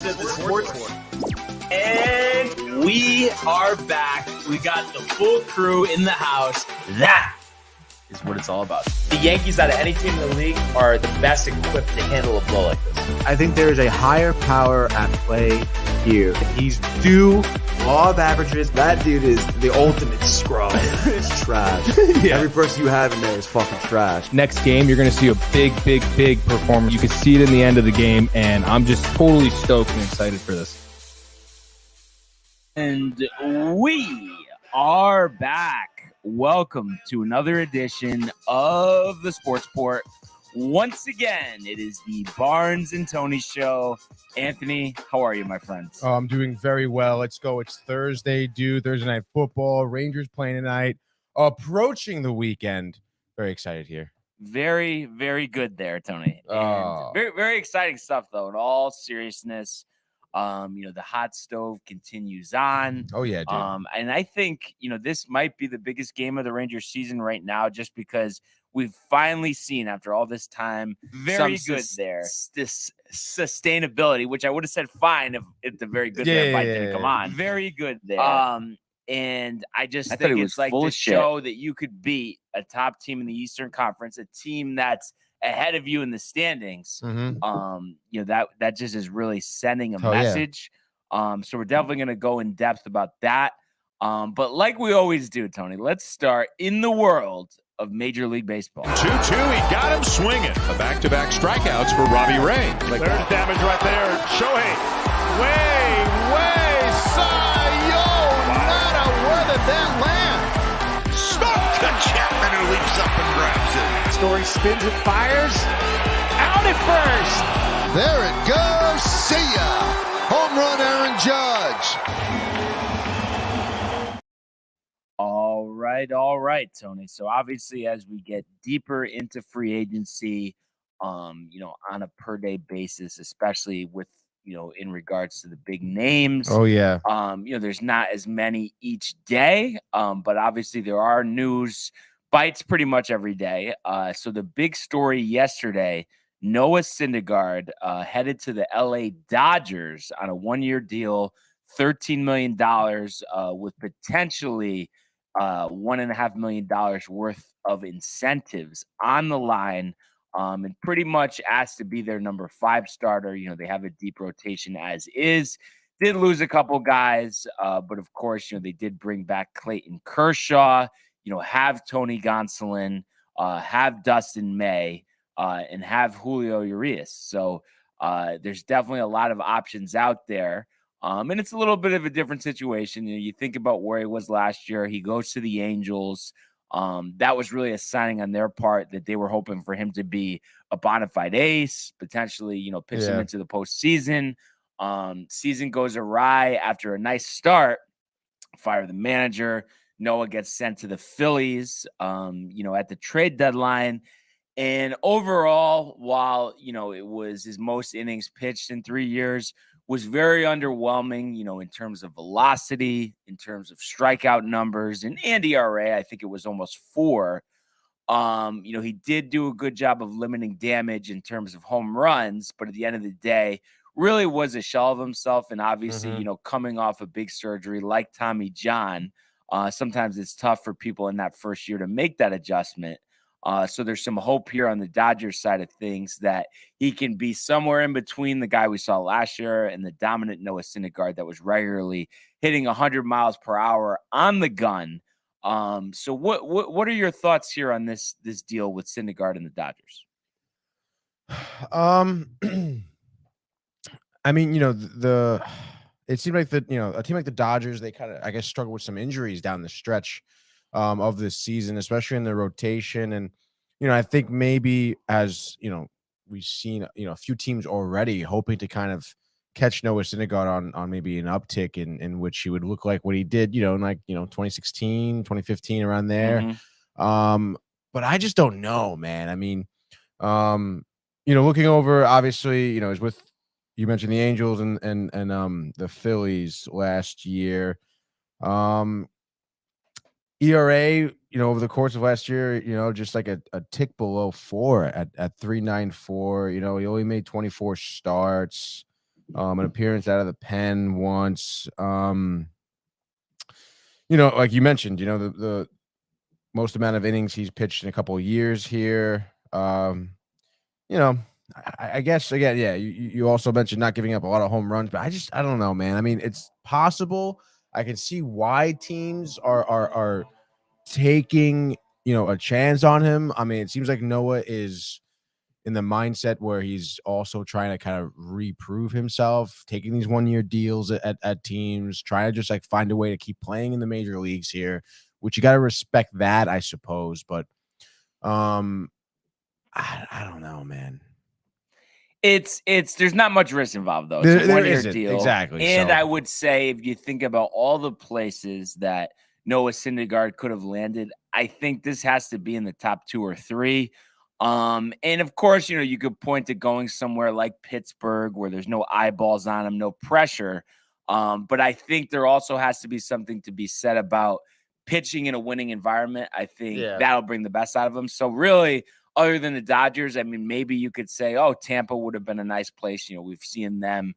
The sports. And we are back. We got the full crew in the house. That is what it's all about. The Yankees, out of any team in the league, are the best equipped to handle a blow like this. I think there is a higher power at play here. He's due law of averages. That dude is the ultimate scrub. It's trash. Yeah. Every person you have in there is fucking trash. Next game, you're going to see a big performance. You can see it in the end of the game, and I'm just totally stoked and excited for this. And we are back. Welcome to another edition of the Sports Port. Once again, it is the Barnes and Tony Show. Anthony, how are you, my friends? I'm doing very well. Let's go. It's Thursday, dude. Thursday night football. Rangers playing tonight. Approaching the weekend. Very excited here. Very, very good there, Tony. And very, very exciting stuff, though. In all seriousness, the hot stove continues on. Oh, yeah, dude. And I think, this might be the biggest game of the Rangers season right now, just because we've finally seen, after all this time, very good there. This sustainability, which I would have said fine if the very good there fight didn't come on. Very good there. And I just think it's like to show that you could beat a top team in the Eastern Conference, a team that's ahead of you in the standings. That just is really sending a message. So we're definitely going to go in depth about that. But like we always do, Tony, let's start in the world of Major League Baseball. 2-2, he got him swinging. A back-to-back strikeouts for Robbie Ray. There's damage right there. Shohei, way, Cy Young. Where did that land? Smoke to Chapman, who leaps up and grabs it. Story spins and fires. Out at first. There it goes. See ya. Home run, Aaron Judge. All right, Tony. So obviously, as we get deeper into free agency, on a per day basis, especially with, in regards to the big names. Oh, yeah. There's not as many each day, but obviously there are news bites pretty much every day. So the big story yesterday, Noah Syndergaard headed to the LA Dodgers on a 1-year deal, $13 million with potentially $1.5 million worth of incentives on the line, and pretty much asked to be their number 5 starter. They have a deep rotation as is. Did lose a couple guys, but of course, they did bring back Clayton Kershaw, have Tony Gonsolin, have Dustin May, and have Julio Urias. So there's definitely a lot of options out there. And it's a little bit of a different situation. You think about where he was last year. He goes to the Angels. That was really a signing on their part that they were hoping for him to be a bona fide ace, potentially, pitch him into the postseason. Season goes awry after a nice start. Fire the manager. Noah gets sent to the Phillies, at the trade deadline. And overall, while, it was his most innings pitched in 3 years, was very underwhelming, in terms of velocity, in terms of strikeout numbers, and ERA. I think it was almost 4. He did do a good job of limiting damage in terms of home runs, but at the end of the day, really was a shell of himself. And obviously, coming off a big surgery like Tommy John, sometimes it's tough for people in that first year to make that adjustment. So there's some hope here on the Dodgers side of things that he can be somewhere in between the guy we saw last year and the dominant Noah Syndergaard that was regularly hitting 100 miles per hour on the gun. So what are your thoughts here on this deal with Syndergaard and the Dodgers? I mean, it seemed like a team like the Dodgers, they kind of, I guess, struggle with some injuries down the stretch of this season, especially in the rotation. And, I think maybe as, we've seen, a few teams already hoping to kind of catch Noah Syndergaard on maybe an uptick in which he would look like what he did, in 2016, 2015, around there. But I just don't know, man. I mean, looking over, obviously, is with, you mentioned the Angels and the Phillies last year. ERA, over the course of last year, just like a tick below 4 at 3.94. He only made 24 starts. An appearance out of the pen once. Like you mentioned, the most amount of innings he's pitched in a couple of years here. You know, I guess again, yeah. You also mentioned not giving up a lot of home runs, but I don't know, man. I mean, it's possible. I can see why teams are taking a chance on him. I mean, it seems like Noah is in the mindset where he's also trying to kind of reprove himself, taking these 1-year deals at teams, trying to just like find a way to keep playing in the major leagues here, which you got to respect that, I suppose. But I don't know, man. It's there's not much risk involved though. It's There a 1-year isn't, deal. exactly. And So I would say if you think about all the places that Noah Syndergaard could have landed, I think this has to be in the top 2 or 3. And of course, you could point to going somewhere like Pittsburgh where there's no eyeballs on him, no pressure. But I think there also has to be something to be said about pitching in a winning environment. I think that'll bring the best out of him. So really, other than the Dodgers, I mean, maybe you could say, oh, Tampa would have been a nice place. We've seen them,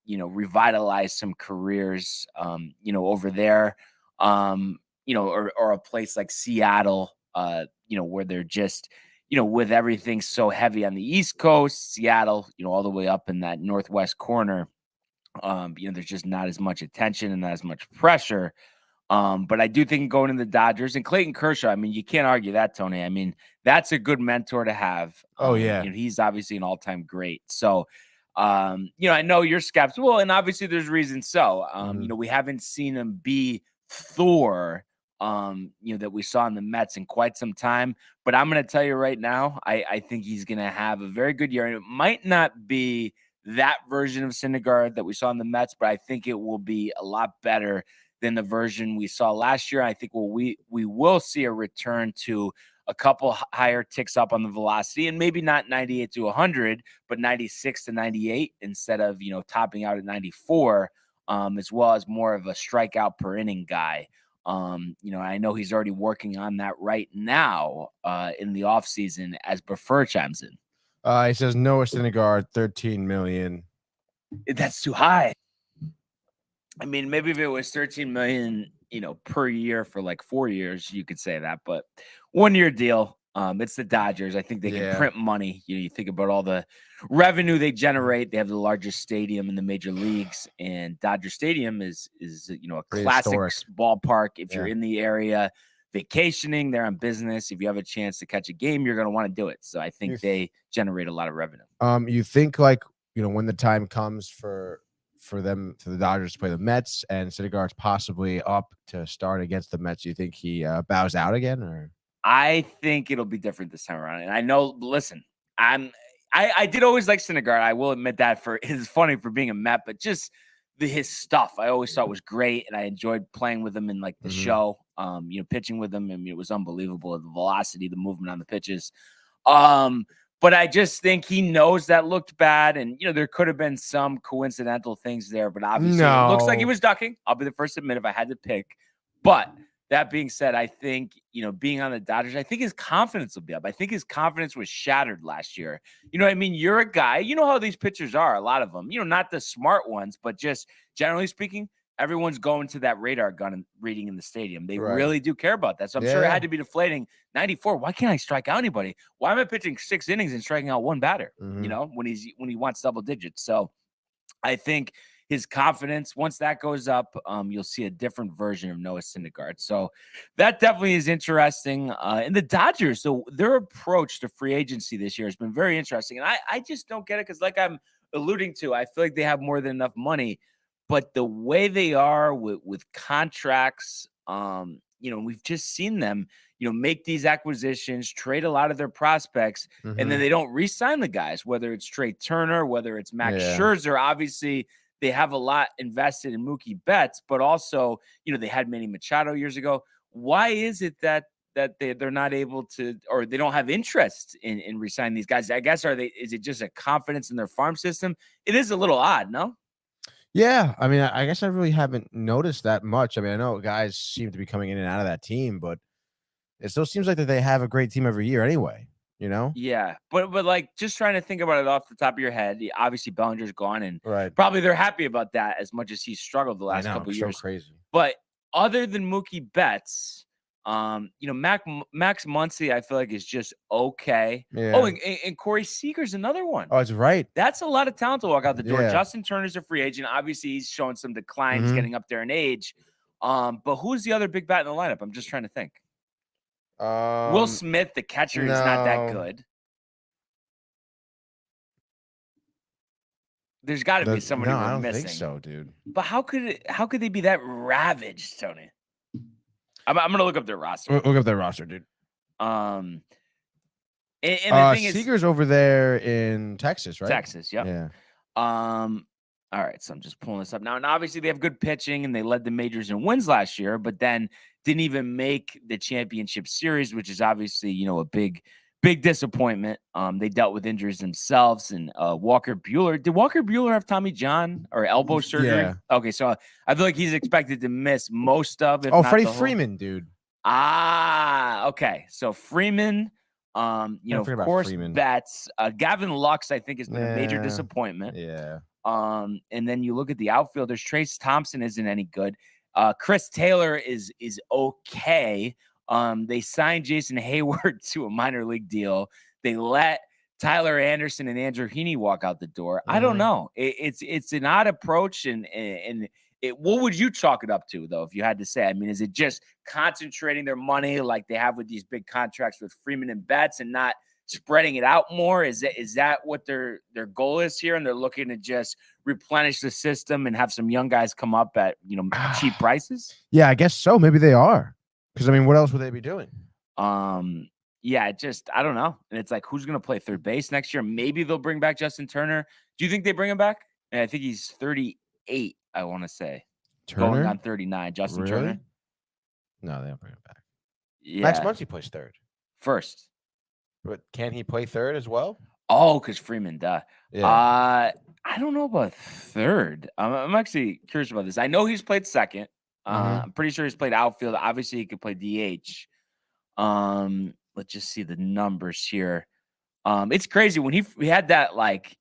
revitalize some careers, over there, or a place like Seattle, where they're just, with everything so heavy on the East Coast, Seattle, all the way up in that Northwest corner, there's just not as much attention and not as much pressure. But I do think going to the Dodgers and Clayton Kershaw, I mean, you can't argue that, Tony. I mean, that's a good mentor to have. Oh, yeah. He's obviously an all-time great. So, I know you're skeptical, and obviously there's reasons so. We haven't seen him be Thor, that we saw in the Mets in quite some time. But I'm going to tell you right now, I think he's going to have a very good year. And it might not be that version of Syndergaard that we saw in the Mets, but I think it will be a lot better than the version we saw last year. I think we will see a return to a couple higher ticks up on the velocity, and maybe not 98 to 100, but 96 to 98 instead of, topping out at 94, as well as more of a strikeout per inning guy. I know he's already working on that right now in the offseason as Buffer chimes in. He says Noah Syndergaard, $13 million. That's too high. I mean, maybe if it was 13 million, per year for like 4 years, you could say that, but 1-year deal. It's the Dodgers. I think they can print money. You think about all the revenue they generate. They have the largest stadium in the major leagues, and Dodger Stadium is a classic ballpark. If you're in the area vacationing, there on business, if you have a chance to catch a game, you're going to want to do it. So I think they generate a lot of revenue. You think like, when the time comes for the Dodgers to play the Mets and Syndergaard's possibly up to start against the Mets, you think he bows out again? Or I think it'll be different this time around. And I know, listen, I did always like Syndergaard. I will admit that it's funny for being a Met, but just his stuff I always thought was great, and I enjoyed playing with him in like the show. Pitching with him, I mean, it was unbelievable, the velocity, the movement on the pitches. But I just think he knows that looked bad, and there could have been some coincidental things there, but obviously it looks like he was ducking. I'll be the first to admit if I had to pick. But that being said, I think, being on the Dodgers, I think his confidence will be up. I think his confidence was shattered last year. I mean? You're a guy, you know how these pitchers are, a lot of them, not the smart ones, but just generally speaking, everyone's going to that radar gun and reading in the stadium. They really do care about that. So I'm sure it had to be deflating. 94. Why can't I strike out anybody? Why am I pitching 6 innings and striking out 1 batter? When he wants double digits. So I think his confidence, once that goes up, you'll see a different version of Noah Syndergaard. So that definitely is interesting. And the Dodgers, so their approach to free agency this year has been very interesting. And I just don't get it because, like I'm alluding to, I feel like they have more than enough money. But the way they are with contracts, we've just seen them, make these acquisitions, trade a lot of their prospects, and then they don't re-sign the guys, whether it's Trey Turner, whether it's Max Scherzer. Obviously, they have a lot invested in Mookie Betts, but also, they had Manny Machado years ago. Why is it that they're not able to, or they don't have interest in re-signing these guys? I guess, is it just a confidence in their farm system? It is a little odd, no? Yeah, I mean, I guess I really haven't noticed that much. I mean, I know guys seem to be coming in and out of that team, but it still seems like that they have a great team every year anyway. you know? Yeah, but like just trying to think about it off the top of your head. Obviously, Bellinger's gone, and Right. probably they're happy about that as much as he's struggled the I last know. couple of It's years. so crazy. But other than Mookie Betts, Max Muncy, I feel like is just okay. Yeah. Oh, and Corey Seager's another one. Oh, that's right. That's a lot of talent to walk out the door. Yeah. Justin Turner's a free agent. Obviously, he's showing some decline. He's Mhm. getting up there in age. But who's the other big bat in the lineup? I'm just trying to think. Will Smith, the catcher, is not that no. good. There's got to be somebody No, we're I don't missing. think so, dude. But how could they be that ravaged, Tony? I'm gonna look up their roster. Look up their roster, dude. And the thing is, Seager's over there in Texas, right? Texas, yep. Yeah. All right, so I'm just pulling this up now. And obviously they have good pitching and they led the majors in wins last year, but then didn't even make the championship series, which is obviously, a big disappointment. They dealt with injuries themselves, and Walker Buehler. Did Walker Buehler have Tommy John or elbow surgery? Yeah. Okay, so I feel like he's expected to miss most of it. Freddie Freeman, dude. Okay. So Freeman, of course, Freeman. Betts. Gavin Lux, I think, has been a major disappointment. Yeah. And then you look at the outfielders. Trace Thompson isn't any good. Chris Taylor is okay. They signed Jason Hayward to a minor league deal. They let Tyler Anderson and Andrew Heaney walk out the door. I don't know. It's an odd approach, and what would you chalk it up to, though, if you had to say? I mean, is it just concentrating their money like they have with these big contracts with Freeman and Betts and not spreading it out more? Is that what their goal is here, and they're looking to just replenish the system and have some young guys come up at cheap prices? Yeah, I guess so. Maybe they are, because I mean, what else would they be doing? Yeah, I don't know. And it's like, who's going to play third base next year? Maybe they'll bring back Justin Turner. Do you think they bring him back? I think he's 38. I want to say Turner? Going on 39. Justin Really? Turner. No, they don't bring him back. Yeah, Max Muncy plays third, first. but can he play third as well? Oh, because Freeman, duh. Yeah. I don't know about third. I'm actually curious about this. I know he's played second. I'm pretty sure he's played outfield. Obviously, he could play DH. Let's just see the numbers here. It's crazy when he had that,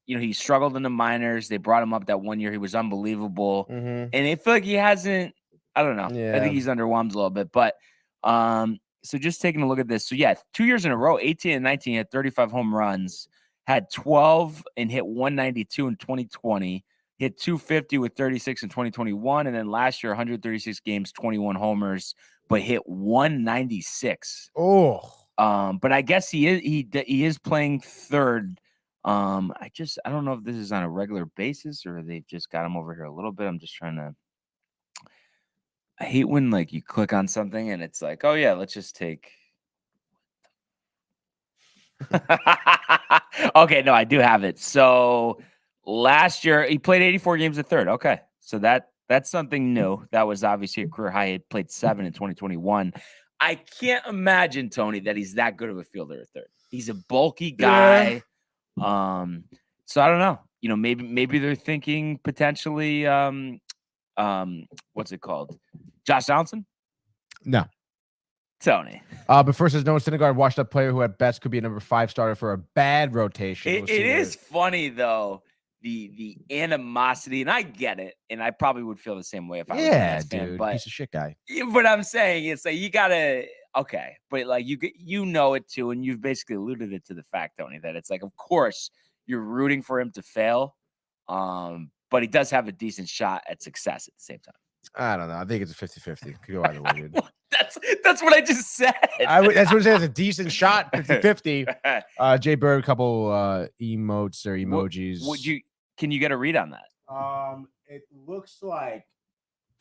he struggled in the minors. They brought him up that one year. He was unbelievable, and I feel like he hasn't. I don't know. Yeah. I think he's underwhelmed a little bit, but so just taking a look at this. So yeah, 2 years in a row, 18 and 19, he had 35 home runs, had 12 and hit 192 in 2020, hit 250 with 36 in 2021, and then last year 136 games, 21 homers, but hit 196. Oh. But I guess he is playing third. I don't know if this is on a regular basis or they've just got him over here a little bit. I'm just trying to. I hate when you click on something and it's like, oh yeah, let's just take. Okay, no, I do have it. So last year he played 84 games at third. Okay, so that's something new. That was obviously a career high. He played 7 in 2021. I can't imagine, Tony, that he's that good of a fielder at third. He's a bulky guy. Yeah. So I don't know. Maybe they're thinking potentially what's it called? Josh Donaldson? No. Tony. But first, says Noah Syndergaard, washed up player who at best could be a number 5 starter for a bad rotation. It is funny though. The animosity, and I get it, and I probably would feel the same way if I was a Mets fan, but piece of shit guy. But I'm saying it's like you gotta but you know it too, and you've basically alluded it to the fact, Tony, that it's like, of course you're rooting for him to fail, but he does have a decent shot at success at the same time. I don't know. I think it's a 50-50. Could go either way, dude. That's what I just said. That's what it says. A decent shot, 50-50. Jay Bird, a couple emotes or emojis. Can you get a read on that? It looks like,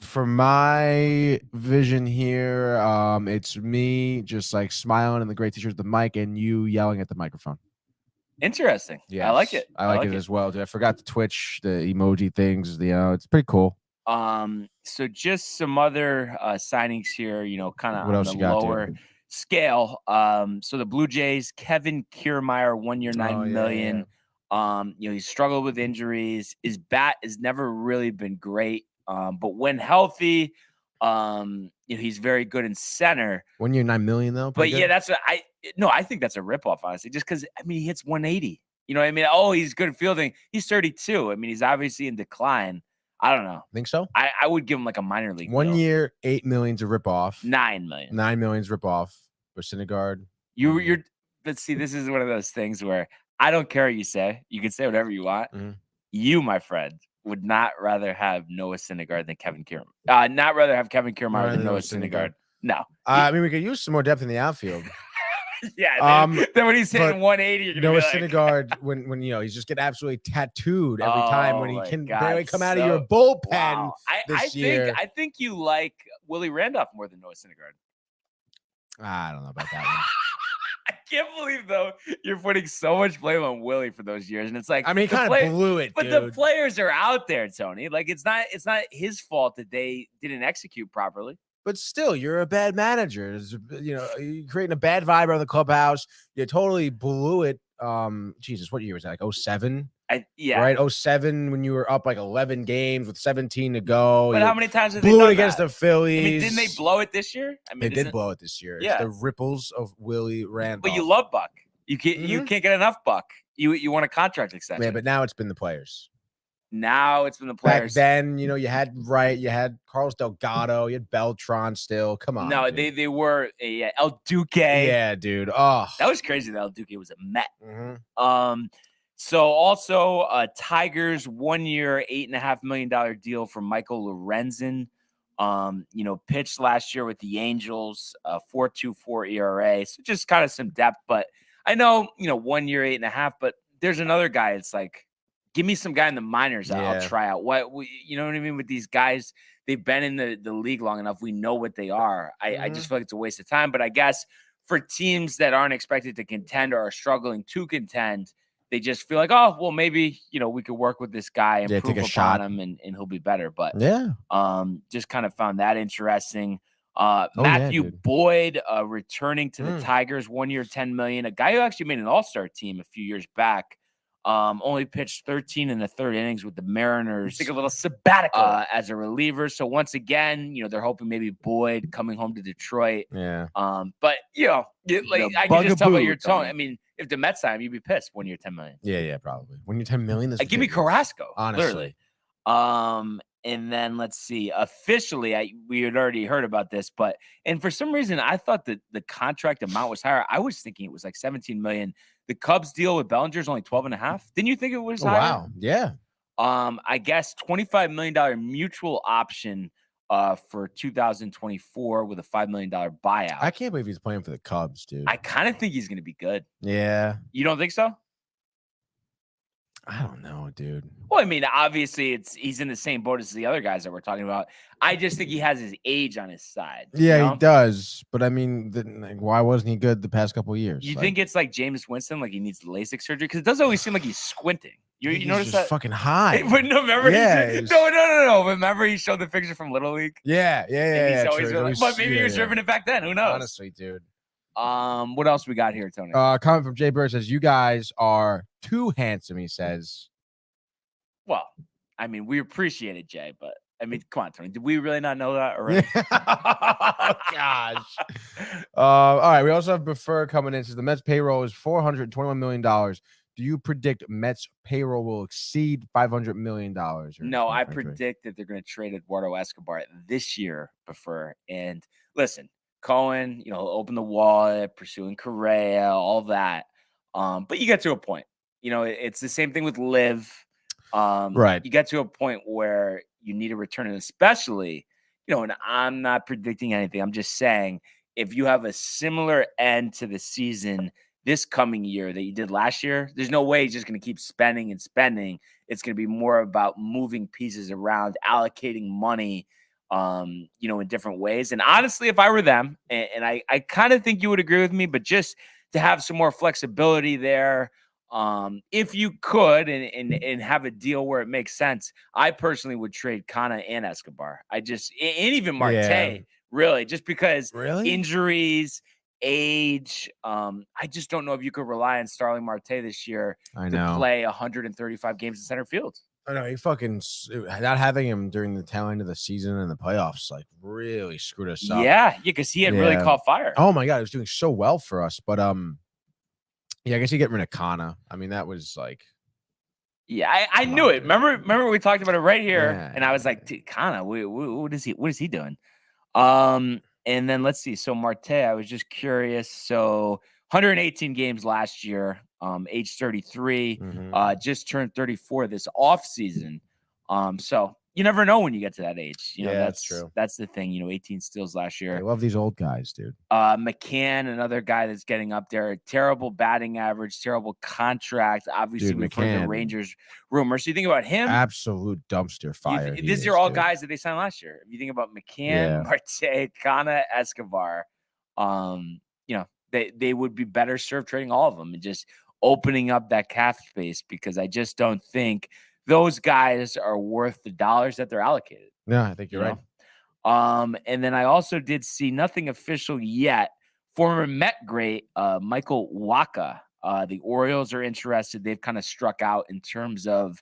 from my vision here, it's me just smiling in the great t-shirt, the mic, and you yelling at the microphone. Interesting. Yeah, I like it. I like it as well. Dude, I forgot the Twitch, the emoji things. It's pretty cool. So just some other signings here, kind of on the lower scale. So the Blue Jays, Kevin Kiermaier, 1 year, $9 million. He struggled with injuries. His bat has never really been great. But when healthy, he's very good in center. 1 year, $9 million though. But yeah, that's what No, I think that's a ripoff, honestly, just because, I mean, he hits 180. You know what I mean? Oh, he's good at fielding. He's 32. I mean, he's obviously in decline. I don't know. Think so? I would give him like a minor league 1 deal. year, $8 million to rip off. 9 million. 9 million rip off for Syndergaard. You're but see, this is one of those things where I don't care what you say. You can say whatever you want. Mhm. You, my friend, would not rather have Noah Syndergaard than Kevin Kiermaier. Not rather have Kevin Kiermaier Rather than than Noah Noah Syndergaard. Syndergaard. No. I mean, we could use some more depth in the outfield. Yeah. Then when he's hitting but 180, you're gonna Noah be like, Syndergaard, when he's just getting absolutely tattooed every time when he my can God, barely come out of so- your bullpen wow. this year. I think you like Willie Randolph more than Noah Syndergaard. I don't know about that one. I can't believe though you're putting so much blame on Willie for those years, and it's like, I mean, he the kind of blew it, but dude. the players are out there, Tony. Like it's not his fault that they didn't execute properly. But still, you're a bad manager. You're creating a bad vibe around the clubhouse. You totally blew it. Jesus, what year was that? Like 07? Yeah. Right? 07 when you were up like 11 games with 17 to go. But You how many times did they blew done it against that? the Phillies. I mean, didn't they blow it this year? I mean, They did blow it this year. Yeah. It's the ripples of Willie Randolph. But you love Buck. You can't get enough Buck. You want a contract extension. Yeah, but now it's been the players. Now it's been the Back players. then, you had Wright, you had Carlos Delgado, you had Beltron still. Come on. No, dude. they were El Duque. Yeah, dude. Oh. That was crazy that El Duque was a Met. Mhm. So also Tigers 1 year, $8.5 million deal for Michael Lorenzen. Pitched last year with the Angels, 4.24 ERA. So just kind of some depth, but I know, 1 year, 8.5, but there's another guy. It's like, give me some guy in the minors. I'll try out. You know what I mean? With these guys, they've been in the league long enough. We know what they are. I just feel like it's a waste of time. But I guess for teams that aren't expected to contend or are struggling to contend, they just feel like, oh, well, maybe, we could work with this guy and prove upon him and he'll be better. But just kind of found that interesting. Matthew Boyd returning to the Tigers, 1 year, $10 million. A guy who actually made an all-star team a few years back. Only pitched 13 in the third innings with the Mariners. Take a little sabbatical as a reliever. So once again, they're hoping maybe Boyd coming home to Detroit. Yeah. But I can just tell by your tone. I mean, if the Mets sign him, you'd be pissed. 1 year, $10 million. Yeah, probably. 1 year, $10 million. Give me Carrasco, honestly. Literally. And then let's see. Officially, we had already heard about this, and for some reason, I thought that the contract amount was higher. I was thinking it was like 17 million. The Cubs deal with Bellinger is only 12.5. Didn't you think it was higher? Wow. Yeah. I guess $25 million mutual option for 2024 with a $5 million buyout. I can't believe he's playing for the Cubs, dude. I kind of think he's going to be good. Yeah. You don't think so? I don't know, dude. Well, I mean, obviously, he's in the same boat as the other guys that we're talking about. I just think he has his age on his side. Yeah, he does. But I mean, why wasn't he good the past couple of years? You think it's like Jameis Winston, like he needs the LASIK surgery? Because it doesn't always seem like he's squinting. You notice that? Fucking high. But no, remember? Yeah, no. Remember he showed the picture from Little League? Yeah. He's always really, but maybe he was ripping it back then. Who knows? Honestly, dude. What else we got here, Tony? Comment from Jay Bird says, "You guys are too handsome." He says. Well, I mean, we appreciate it, Jay, but I mean, come on, Tony. Did we really not know that already? Oh, gosh. All right. We also have Prefer coming in. Says the Mets payroll is $421 million. Do you predict Mets payroll will exceed $500 million? No, I predict that they're going to trade Eduardo Escobar this year, Prefer. And listen, Cohen, open the wallet, pursuing Correa, all that. But you get to a point. It's the same thing with Liv. Right. You get to a point where you need a return, and especially, and I'm not predicting anything. I'm just saying if you have a similar end to the season this coming year that you did last year, there's no way he's just going to keep spending and spending. It's going to be more about moving pieces around, allocating money, in different ways. And honestly, if I were them, and I kind of think you would agree with me, but just to have some more flexibility there, if you could and have a deal where it makes sense, I personally would trade Kana and Escobar. And even Marte, really, just because injuries, age. I just don't know if you could rely on Starling Marte this year to play 135 games in center field. I know he fucking not having him during the tail end of the season and the playoffs like really screwed us up. Yeah, because he had really caught fire. Oh my god, he was doing so well for us. But yeah, I guess you get rid of Kana. I mean, that was like, yeah, I knew it. Remember we talked about it right here, Yeah. and I was like, Kana, what is he doing? And then let's see. So Marte, I was just curious. So 118 games last year, age 33, just turned 34 this offseason. So you never know when you get to that age. You know, that's true. That's the thing. 18 steals last year. I love these old guys, dude. McCann, another guy that's getting up there. Terrible batting average, terrible contract. Obviously, we've heard the Rangers rumors. So you think about him, absolute dumpster fire. These are all guys that they signed last year. If you think about McCann, Marte, Kana, Escobar, they would be better served trading all of them and just opening up that cap space, because I just don't think those guys are worth the dollars that they're allocated. Yeah, I think you're right. And then I also did see, nothing official yet, former Met great Michael Wacha. The Orioles are interested. They've kind of struck out in terms of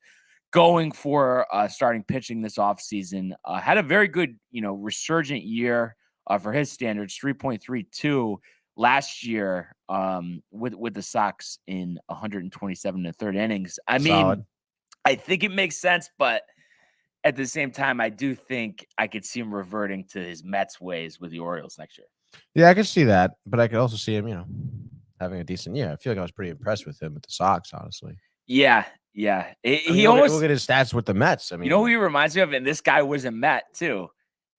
going for starting pitching this offseason. Had a very good, resurgent year for his standards, 3.32 last year with the Sox in 127 and a third innings. I mean, I think it makes sense, but at the same time, I do think I could see him reverting to his Mets ways with the Orioles next year. Yeah, I could see that, but I could also see him, having a decent year. I feel like I was pretty impressed with him with the Sox, honestly. Yeah. He almost look at his stats with the Mets. I mean, who he reminds me of, and this guy was a Met too,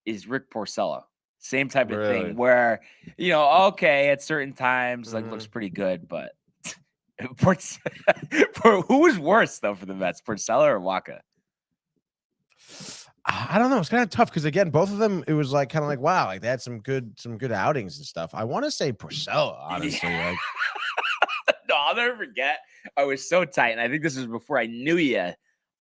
is Rick Porcello. Same type of thing where, okay, at certain times, looks pretty good, but who was worse though for the Mets, Porcello or Wacha? I don't know. It's kind of tough because again, both of them, it was like kind of like, wow, like they had some good outings and stuff. I want to say Porcello, honestly. Yeah. No, I'll never forget. I was so tight, and I think this was before I knew you.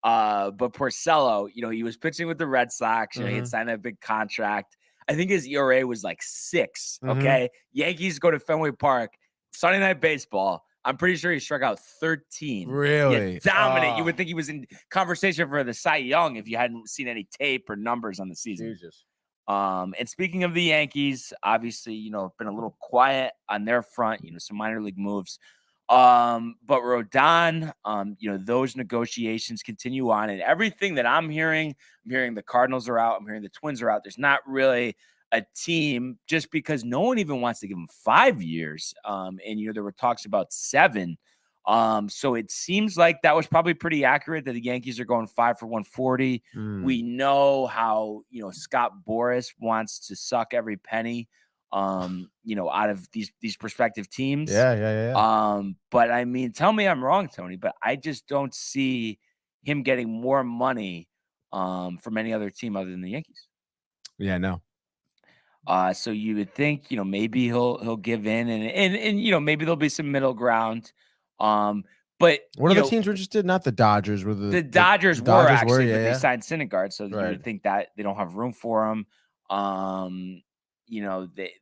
But Porcello, he was pitching with the Red Sox. He had signed a big contract. I think his ERA was like 6. Okay, Yankees go to Fenway Park, Sunday Night Baseball. I'm pretty sure he struck out 13. Really? Yeah, dominant. You would think he was in conversation for the Cy Young if you hadn't seen any tape or numbers on the season. Jesus. And speaking of the Yankees, obviously, been a little quiet on their front, some minor league moves. But Rodon, those negotiations continue on, and everything that I'm hearing the Cardinals are out. I'm hearing the Twins are out. There's not really a team, just because no one even wants to give him 5 years. And there were talks about 7. So it seems like that was probably pretty accurate that the Yankees are going 5 for 140. We know how, Scott Boras wants to suck every penny, out of these prospective teams. Yeah. But I mean, tell me I'm wrong, Tony, but I just don't see him getting more money from any other team other than the Yankees. Yeah, no. So you would think, maybe he'll give in and maybe there'll be some middle ground. But what other teams were interested? Not the Dodgers. Were the Dodgers were actually, but they signed Syndergaard, so you would think that they don't have room for him. They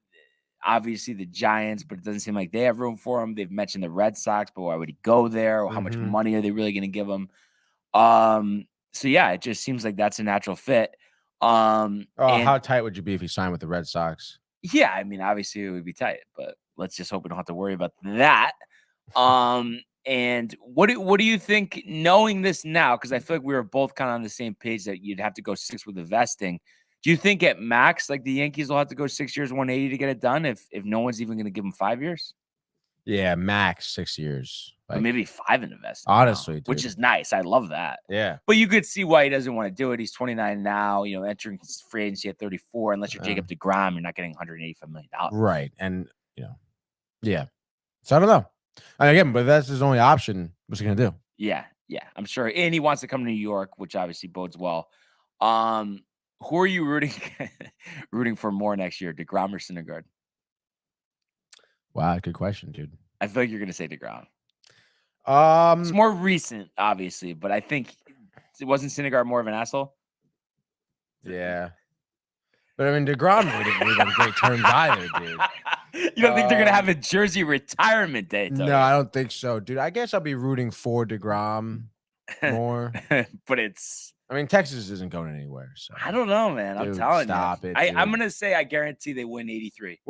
obviously the Giants, but it doesn't seem like they have room for him. They've mentioned the Red Sox, but why would he go there? Or how much money are they really going to give him? So yeah, it just seems like that's a natural fit. How tight would you be if you signed with the Red Sox? Yeah, I mean, obviously it would be tight, but let's just hope we don't have to worry about that. And what do you think, knowing this now? Because I feel like we were both kind of on the same page that you'd have to go 6 with the vesting. Do you think at max, like the Yankees will have to go 6 years, 180 to get it done if no one's even going to give them 5 years? Yeah, max 6 years. Or maybe 5 in the vesting. Honestly, which is nice. I love that. Yeah. But you could see why he doesn't want to do it. He's 29 now, entering his free agency at 34. Unless you're Jacob deGrom, you're not getting $185 million. Right. And, yeah. So I don't know. Again, but that's his only option. What's he going to do? Yeah. I'm sure. And he wants to come to New York, which obviously bodes well. Who are you rooting for more next year, DeGrom or Syndergaard? Wow, good question, dude. I feel like you're going to say DeGrom. It's more recent, obviously, but I think it wasn't Syndergaard more of an asshole. Yeah, but I mean, DeGrom didn't leave on great terms either, dude. You don't think they're gonna have a jersey retirement day? No, I don't think so, dude. I guess I'll be rooting for DeGrom. more. But it's. I mean, Texas isn't going anywhere. So I don't know, man. I'm Dude, telling stop you. it, I'm dude. gonna say I guarantee they win 83.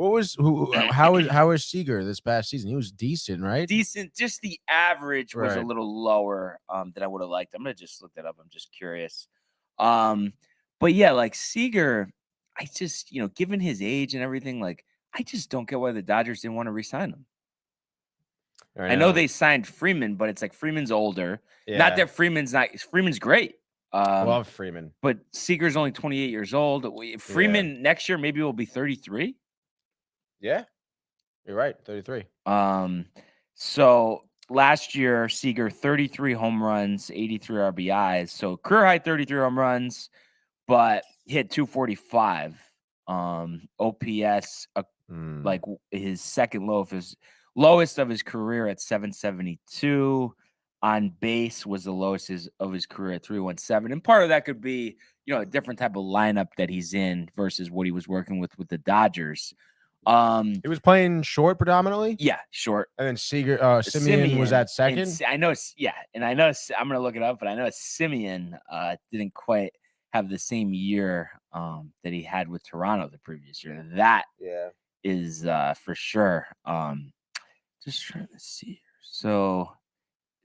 How is Seager this past season? He was decent, right? Decent. Just the average was a Right. little lower than I would have liked. I'm gonna just look that up. I'm just curious. But yeah, like Seager, I just given his age and everything, like I just don't get why the Dodgers didn't want to re-sign him. I know they signed Freeman, but it's like Freeman's older. Yeah. Not that Freeman's great. Love Freeman. But Seager's only 28 years old. Freeman next year maybe will be 33. Yeah. You're right. 33. So last year, Seager 33 home runs, 83 RBIs. So career high 33 home runs, but hit 245. OPS like his second lowest of his career at 772. On base was the lowest of his career at 317. And part of that could be, a different type of lineup that he's in versus what he was working with the Dodgers. He was playing short predominantly. Yeah, short. And then Simeon was at second. I know. And I know I'm gonna look it up, but I know Simeon didn't quite have the same year that he had with Toronto the previous year. That is for sure. Just trying to see here. So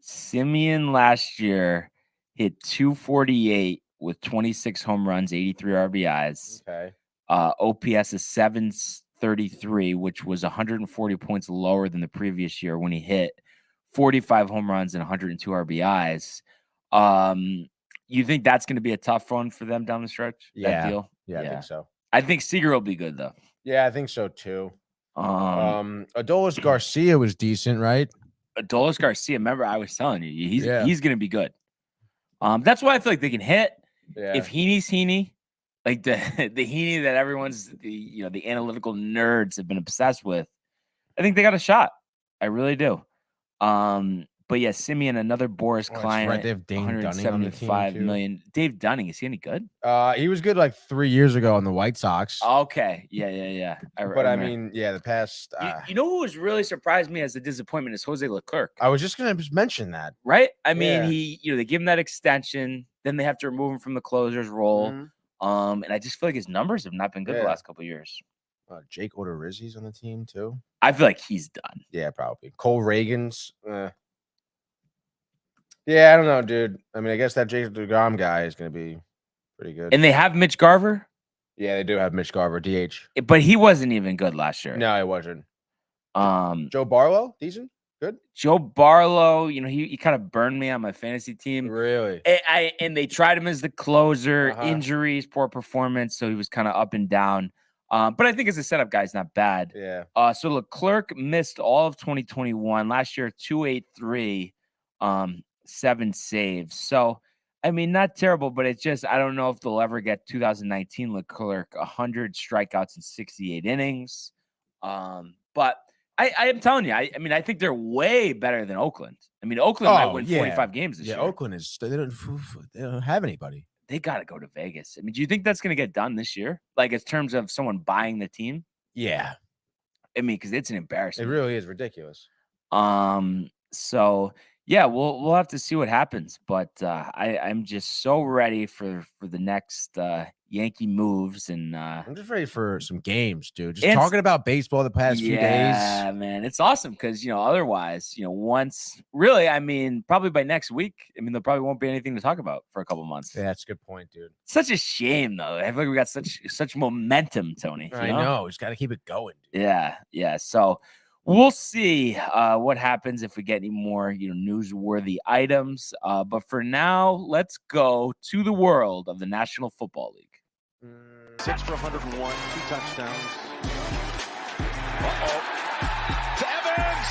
Simeon last year hit 248 with 26 home runs, 83 RBIs. Okay. OPS is 733, which was 140 points lower than the previous year when he hit 45 home runs and 102 RBIs. You think that's going to be a tough one for them down the stretch? Yeah. That deal? Yeah, I think so. I think Seager will be good though. Yeah, I think so too. Adolis Garcia was decent, right? Adolis Garcia, remember I was telling you, he's going to be good. That's why I feel like they can hit. Yeah. If Heaney's Heaney, like the Heaney that everyone's the analytical nerds have been obsessed with, I think they got a shot. I really do. But yeah, Simeon, another Boris client. Right. They have Dave Dunning on the team, $175 million. Dave Dunning, is he any good? He was good like 3 years ago on the White Sox. Okay. Yeah. I mean, the past. You know who was really surprised me as a disappointment is Jose Leclerc. I was just gonna mention that. Right? I mean, he they give him that extension, then they have to remove him from the closer's role. And I just feel like his numbers have not been good the last couple of years. Jake Odorizzi's on the team too. I feel like he's done. Yeah, probably. Cole Reagan's. Yeah, I don't know, dude. I mean, I guess that Jacob DeGrom guy is going to be pretty good. And they have Mitch Garver. Yeah, they do have Mitch Garver, DH. But he wasn't even good last year. No, he wasn't. Joe Barlow, decent, good. Joe Barlow, he kind of burned me on my fantasy team. Really? And they tried him as the closer, injuries, poor performance, so he was kind of up and down. But I think as a setup guy, it's not bad. Yeah. So Leclerc missed all of 2021. Last year, 283. 7 saves. So, I mean, not terrible, but it's just, I don't know if they'll ever get 2019 Leclerc 100 strikeouts in 68 innings. But I am telling you, I mean, I think they're way better than Oakland. I mean, Oakland might win 45 games this year. Yeah, Oakland they don't have anybody. They got to go to Vegas. I mean, do you think that's going to get done this year? Like, in terms of someone buying the team? Yeah. I mean, because it's an embarrassment. It really is ridiculous. So yeah, we'll have to see what happens, but I'm just so ready for the next Yankee moves, and I'm just ready for some games, dude. Just talking about baseball the past few days. Yeah, man, it's awesome because otherwise, once really, I mean, probably by next week, I mean, there probably won't be anything to talk about for a couple months. Yeah, that's a good point, dude. Such a shame, though. I feel like we got such momentum, Tony. I know. Just got to keep it going. Dude. Yeah. So. We'll see what happens if we get any more, newsworthy items. But for now, let's go to the world of the National Football League. 6 for 101, 2 touchdowns. To Evans,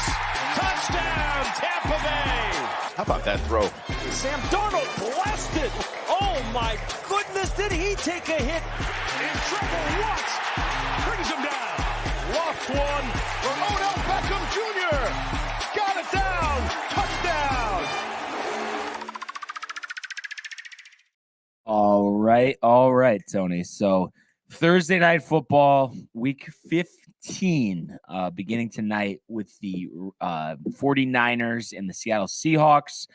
touchdown, Tampa Bay. How about that throw? Sam Darnold blasted. Oh my goodness, did he take a hit? In trouble once, brings him down. Lost one from Odell Beckham Jr. Got it down. Touchdown. All right, Tony. So Thursday Night Football, Week 15, beginning tonight with the 49ers and the Seattle Seahawks.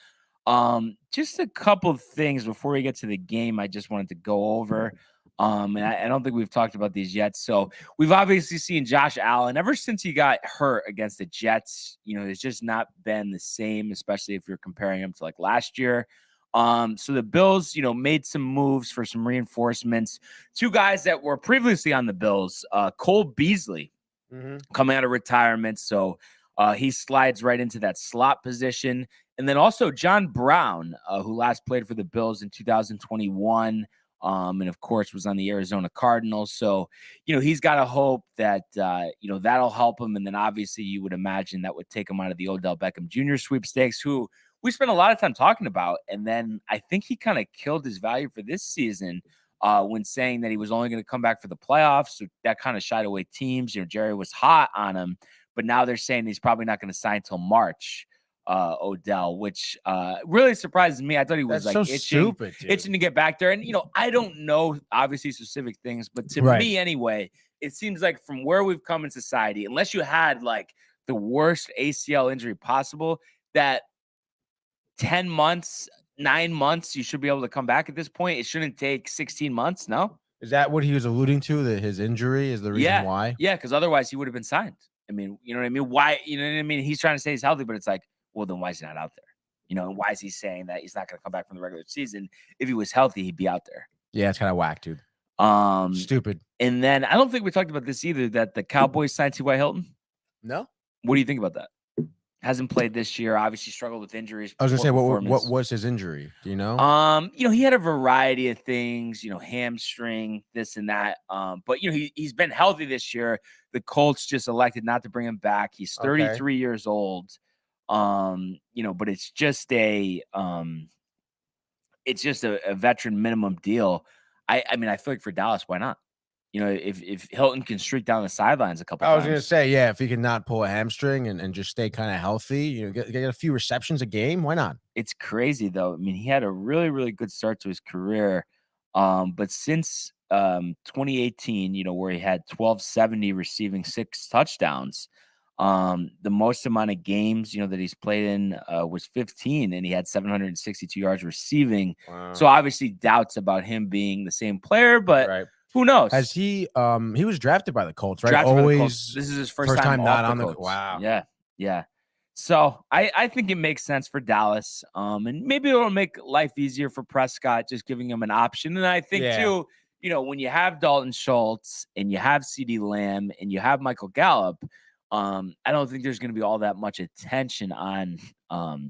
Just a couple of things before we get to the game I just wanted to go over. And I don't think we've talked about these yet. So we've obviously seen Josh Allen ever since he got hurt against the Jets. It's just not been the same, especially if you're comparing him to like last year. So the Bills, made some moves for some reinforcements. Two guys that were previously on the Bills, Cole Beasley, coming out of retirement. So he slides right into that slot position. And then also John Brown, who last played for the Bills in 2021. And of course was on the Arizona Cardinals. So, he's got to hope that, that'll help him. And then obviously you would imagine that would take him out of the Odell Beckham Jr. sweepstakes, who we spent a lot of time talking about. And then I think he kind of killed his value for this season when saying that he was only going to come back for the playoffs. So that kind of shied away teams. Jerry was hot on him, but now they're saying he's probably not going to sign till March. Odell, which really surprises me. I thought he was itching to get back there. And I don't know obviously specific things, but to me anyway, it seems like from where we've come in society, unless you had like the worst ACL injury possible, that 10 months, 9 months, you should be able to come back at this point. It shouldn't take 16 months. No. Is that what he was alluding to? That his injury is the reason why? Yeah. Because otherwise he would have been signed. I mean, you know what I mean? Why, you know what I mean? He's trying to say he's healthy, but it's like, well, then why is he not out there? And why is he saying that he's not going to come back from the regular season? If he was healthy, he'd be out there. Yeah, it's kind of whack, dude. Stupid. And then I don't think we talked about this either, that the Cowboys signed T.Y. Hilton. No. What do you think about that? Hasn't played this year. Obviously struggled with injuries. I was going to say, what was his injury? Do you know? He had a variety of things, hamstring, this and that. But he's been healthy this year. The Colts just elected not to bring him back. He's 33 years old. But it's just a veteran minimum deal. I mean, I feel like for Dallas, why not? If Hilton can streak down the sidelines a couple times. I was going to say, yeah, if he can not pull a hamstring and just stay kind of healthy, get a few receptions a game, why not? It's crazy though. I mean, he had a really, really good start to his career. But since 2018, where he had 1,270 receiving 6 touchdowns, the most amount of games, that he's played in was 15, and he had 762 yards receiving. Wow. So obviously doubts about him being the same player, but who knows? Has he was drafted by the Colts, right? This is his first time not on the Colts. Wow. Yeah. So I think it makes sense for Dallas. And maybe it'll make life easier for Prescott, just giving him an option. And I think too, when you have Dalton Schultz and you have CeeDee Lamb and you have Michael Gallup, I don't think there's going to be all that much attention on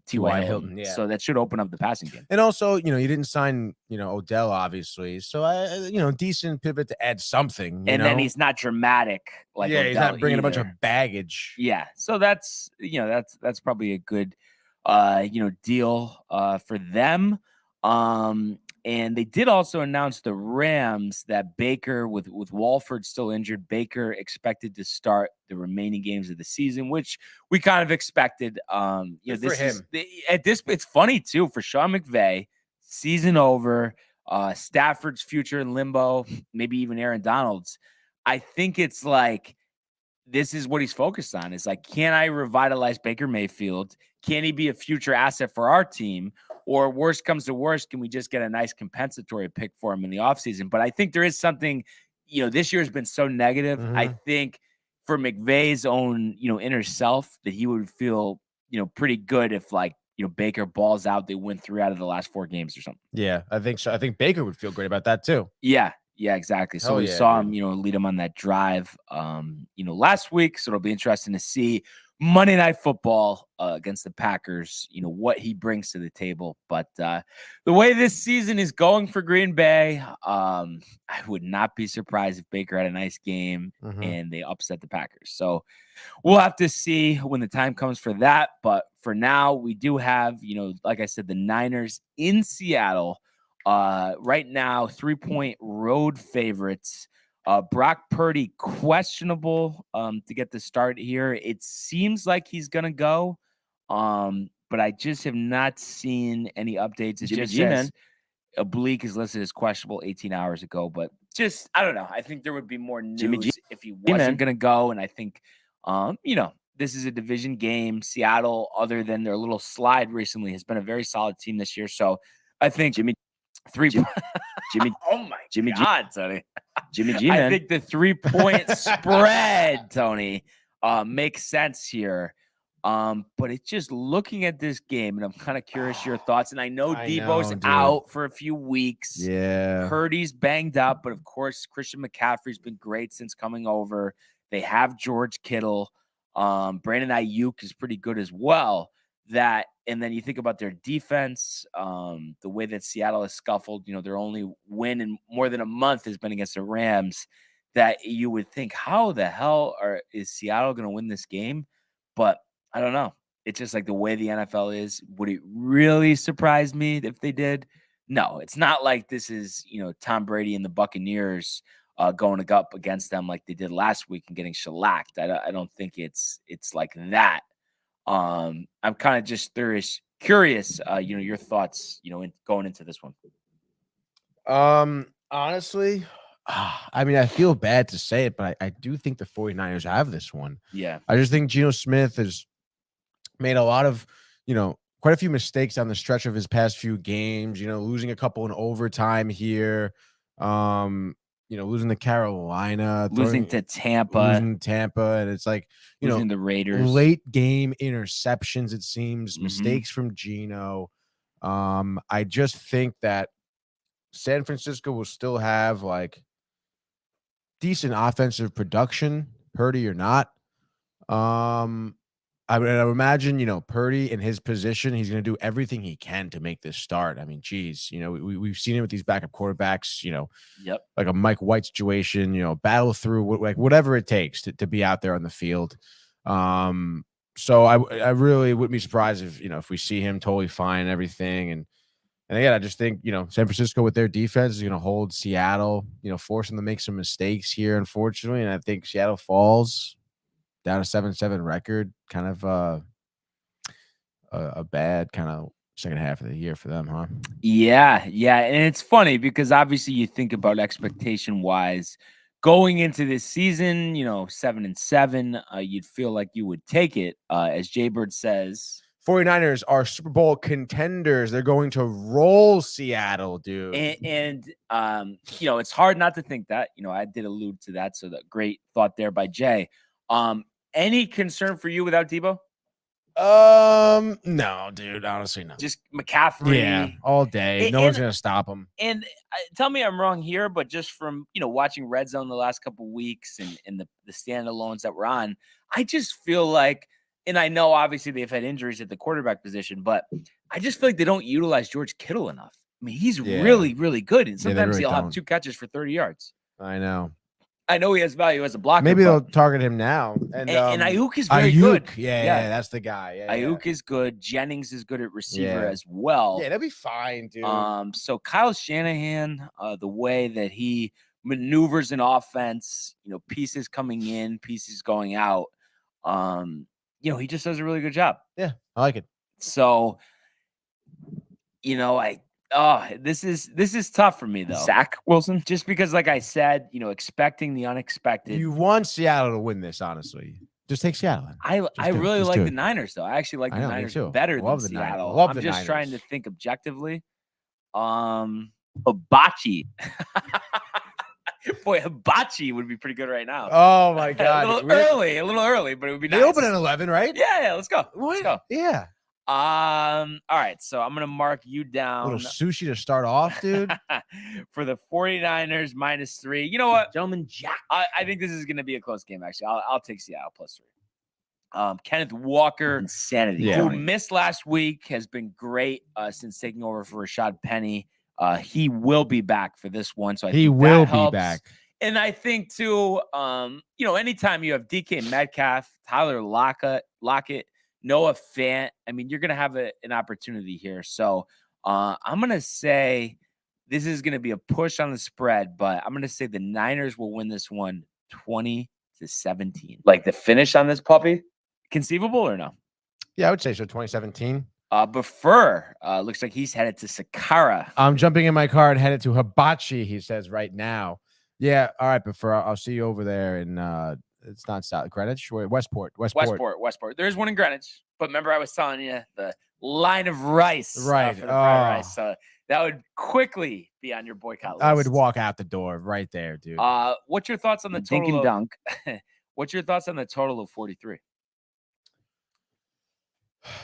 T.Y. Hilton. Yeah. So that should open up the passing game. And also, you didn't sign, Odell, obviously. So, decent pivot to add something. Then he's not dramatic. Like Odell he's not bringing either. A bunch of baggage. Yeah. So that's probably a good, deal for them. And they did also announce the Rams that Baker, with Walford still injured, Baker expected to start the remaining games of the season, which we kind of expected. It's funny too for Sean McVay, season over, Stafford's future in limbo, maybe even Aaron Donald's. I think it's like, this is what he's focused on. It's like, can I revitalize Baker Mayfield? Can he be a future asset for our team? Or worst comes to worst, can we just get a nice compensatory pick for him in the offseason? But I think there is something, this year has been so negative. I think for McVay's own, inner self, that he would feel, pretty good if Baker balls out, they win 3 out of the last 4 games or something. Yeah, I think so. I think Baker would feel great about that too. Yeah, exactly. So we saw him, lead him on that drive, last week. So it'll be interesting to see Monday Night Football against the Packers, what he brings to the table. But the way this season is going for Green Bay, I would not be surprised if Baker had a nice game and they upset the Packers. So we'll have to see when the time comes for that. But for now, we do have, like I said, the Niners in Seattle right now, 3-point road favorites. Brock Purdy questionable to get the start here. It seems like he's gonna go, but I just have not seen any updates. It just says oblique is listed as questionable 18 hours ago, but just I don't know. I think there would be more news if he wasn't gonna go, and I think this is a division game. Seattle, other than their little slide recently, has been a very solid team this year. So I think Jimmy. Oh my God, Tony. Jimmy G, I man. think the 3-point spread, Tony, makes sense here. But it's just looking at this game, and I'm kind of curious your thoughts. And I know Debo's dude. out for a few weeks. Yeah. Purdy's banged up, but of course, Christian McCaffrey's been great since coming over. They have George Kittle. Brandon Ayuk is pretty good as well. And then you think about their defense, the way that Seattle has scuffled, their only win in more than a month has been against the Rams, that you would think, how the hell is Seattle going to win this game? But I don't know. It's just like the way the NFL is. Would it really surprise me if they did? No, it's not like this is, Tom Brady and the Buccaneers going up against them like they did last week and getting shellacked. I don't think it's like that. I'm kind of just curious, your thoughts, going into this one. Honestly, I mean, I feel bad to say it, but I do think the 49ers have this one. Yeah. I just think Geno Smith has made a lot of, quite a few mistakes down the stretch of his past few games, losing a couple in overtime here, losing to Carolina, losing to Tampa, and it's like, losing the Raiders, late game interceptions, it seems, mistakes from Geno. I just think that San Francisco will still have like decent offensive production, Purdy or not. I would imagine, Purdy in his position, he's going to do everything he can to make this start. I mean, geez, we've seen it with these backup quarterbacks, Yep. like a Mike White situation, battle through like whatever it takes to be out there on the field. So I really wouldn't be surprised if we see him totally fine and everything. And again, I just think, San Francisco with their defense is going to hold Seattle, force them to make some mistakes here, unfortunately. And I think Seattle falls down a 7-7 record, kind of a bad kind of second half of the year for them, huh? Yeah. And it's funny because obviously you think about expectation wise going into this season, 7-7, you'd feel like you would take it. As Jaybird says, 49ers are Super Bowl contenders. They're going to roll Seattle, dude. And it's hard not to think that. I did allude to that. So that great thought there by Jay. Any concern for you without Debo? No, dude. Honestly, no. Just McCaffrey, yeah, all day. No one's gonna stop him. And tell me I'm wrong here, but just from watching Red Zone the last couple of weeks and the standalones that we're on, I just feel like, and I know obviously they've had injuries at the quarterback position, but I just feel like they don't utilize George Kittle enough. I mean, he's really, really good, and sometimes he'll have 2 catches for 30 yards. I know. I know he has value as a blocker. Maybe they'll target him now. And Ayuk is very good. Yeah, that's the guy. Yeah, Ayuk is good. Jennings is good at receiver as well. Yeah, they'll be fine, dude. So Kyle Shanahan, the way that he maneuvers an offense, pieces coming in, pieces going out, he just does a really good job. Yeah, I like it. So, this is tough for me though. Zach Wilson, just because, like I said, expecting the unexpected. You want Seattle to win this, honestly. Just take Seattle. I really like the Niners though. I actually like the Niners better than Seattle. I'm just trying to think objectively. Hibachi. Boy, hibachi would be pretty good right now. Oh my God. a little early, but it would be nice. They open at 11, right? Yeah, let's go. What? Let's go. Yeah. All right, so I'm gonna mark you down. A little sushi to start off, dude. For the 49ers -3. You know what, gentleman Jack? I think this is gonna be a close game. Actually, I'll take Seattle +3. Kenneth Walker, insanity, who missed last week, has been great since taking over for Rashad Penny. He will be back for this one, so I think will be back. And I think too, anytime you have DK Metcalf, Tyler Lockett, Noah Fant, I mean, you're going to have an opportunity here. So I'm going to say this is going to be a push on the spread, but I'm going to say the Niners will win this one 20-17. Like the finish on this puppy, conceivable or no? Yeah, I would say so. 2017. Before looks like he's headed to Sakara. I'm jumping in my car and headed to Hibachi, he says right now. Yeah, all right, Before I'll see you over there in It's not South Greenwich. Westport. Westport. There's one in Greenwich, but remember I was telling you the line of rice, Right. for the fried rice. So that would quickly be on your boycott list. I would walk out the door right there, dude. What's your thoughts on the Dink total? and dunk. What's your thoughts on the total of 43?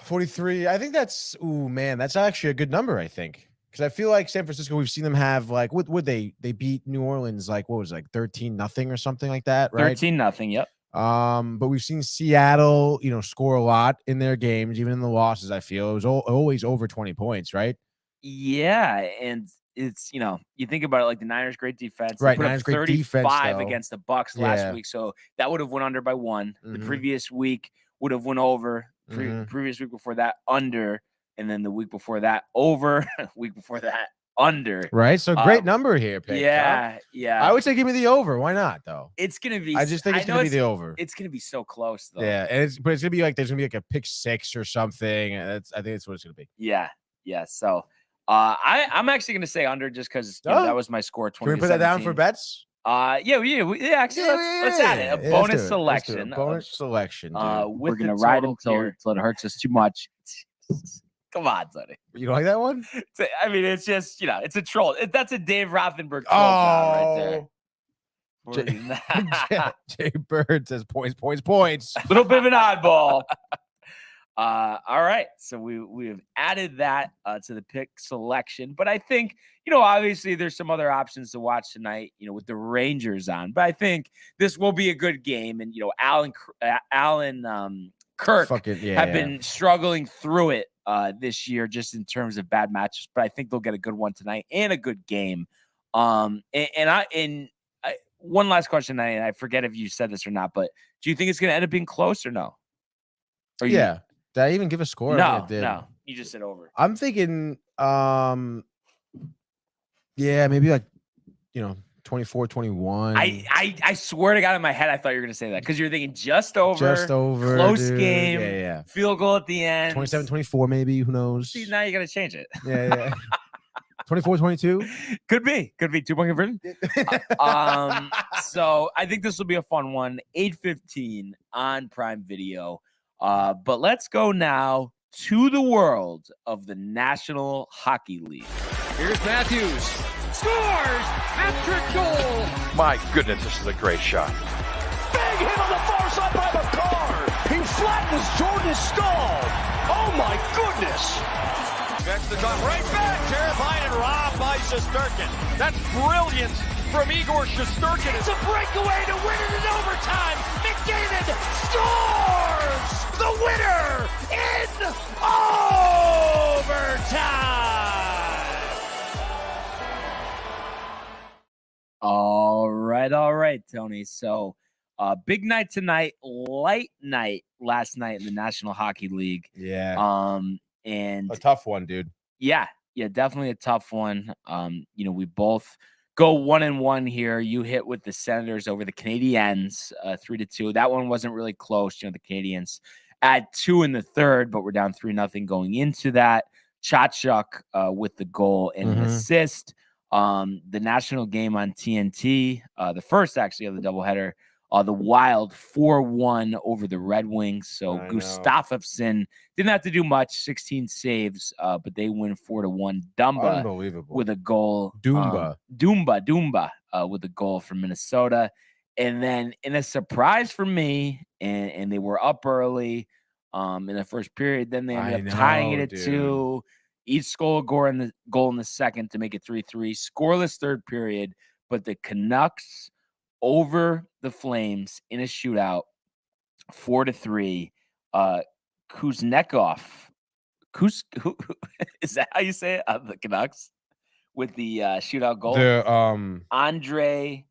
43. I think that's that's actually a good number, I think. Because I feel like San Francisco, we've seen them have like what would they beat New Orleans like 13-0 or something like that, right? 13-0, yep. But we've seen Seattle, score a lot in their games, even in the losses. I feel it was always over 20 points, right? Yeah, and it's you think about it, like the Niners' great defense, Right? They put Niners up great 35 defense, though. against the Bucks last week, so that would have went under by 1. The previous week would have went over. Previous week before that under, and then the week before that over. Week before that under. Right. So great number here, Pick. Yeah. I would say give me the over. Why not though? It's gonna be. I just think it's gonna be the over. It's gonna be so close though. Yeah, and it's gonna be like there's gonna be like a pick 6 or something. I think that's what it's gonna be. Yeah. So, I'm actually gonna say under just because that was my score. 20. Can we put that down for bets? Yeah. Actually, let's add it. A bonus selection. Bonus selection. We're gonna ride until it hurts us too much. Come on, Sonny. You don't like that one? I mean, it's just it's a troll. That's a Dave Rothenberg troll right there. Jay Bird says points. Little bit of an oddball. All right, so we have added that to the pick selection, but I think obviously there's some other options to watch tonight, with the Rangers on, but I think this will be a good game, and Alan Kirk have been struggling through it this year just in terms of bad matches, but I think they'll get a good one tonight and a good game. One last question, and I forget if you said this or not, but do you think it's going to end up being close or no? Did I even give a score? No, you just said over. I'm thinking, maybe like, 24-21. I swear to God, in my head, I thought you were going to say that because you're thinking just over, close dude. game, field goal at the end, 27-24, maybe. Who knows? See, now you got to change it. Yeah. 24-22. Could be 2-point conversion. So I think this will be a fun one. 8:15 on Prime Video. But let's go now to the world of the National Hockey League. Here's Matthews. Scores! Hat-trick goal! My goodness, this is a great shot. Big hit on the far side by McCarr. He flattens Jordan's skull. Oh, my goodness. Next to come right back. Terrified and robbed by Shesterkin. That's brilliant from Igor Shesterkin. It's a breakaway to win it in overtime. McDavid scores the winner in overtime. All right, Tony. So, big night tonight, light night last night in the National Hockey League. Yeah. And a tough one, dude. Yeah, definitely a tough one. We both go 1-1 here. You hit with the Senators over the Canadiens, 3-2. That one wasn't really close. The Canadiens add 2 in the third, but we're down 3-0 going into that. Chachuk with the goal and an assist. The national game on TNT, the first actually of the doubleheader, the Wild 4-1 over the Red Wings. So Gustafsson didn't have to do much, 16 saves, but they win 4-1. Dumba Unbelievable. with a goal. Dumba with a goal from Minnesota. And then in a surprise for me, and they were up early in the first period. Then they ended up tying it at 2. Each goal in the second to make it 3-3. Scoreless third period, but the Canucks over the Flames in a shootout, 4-3. Kuznetsov. Is that how you say it? The Canucks with the shootout goal. Andre.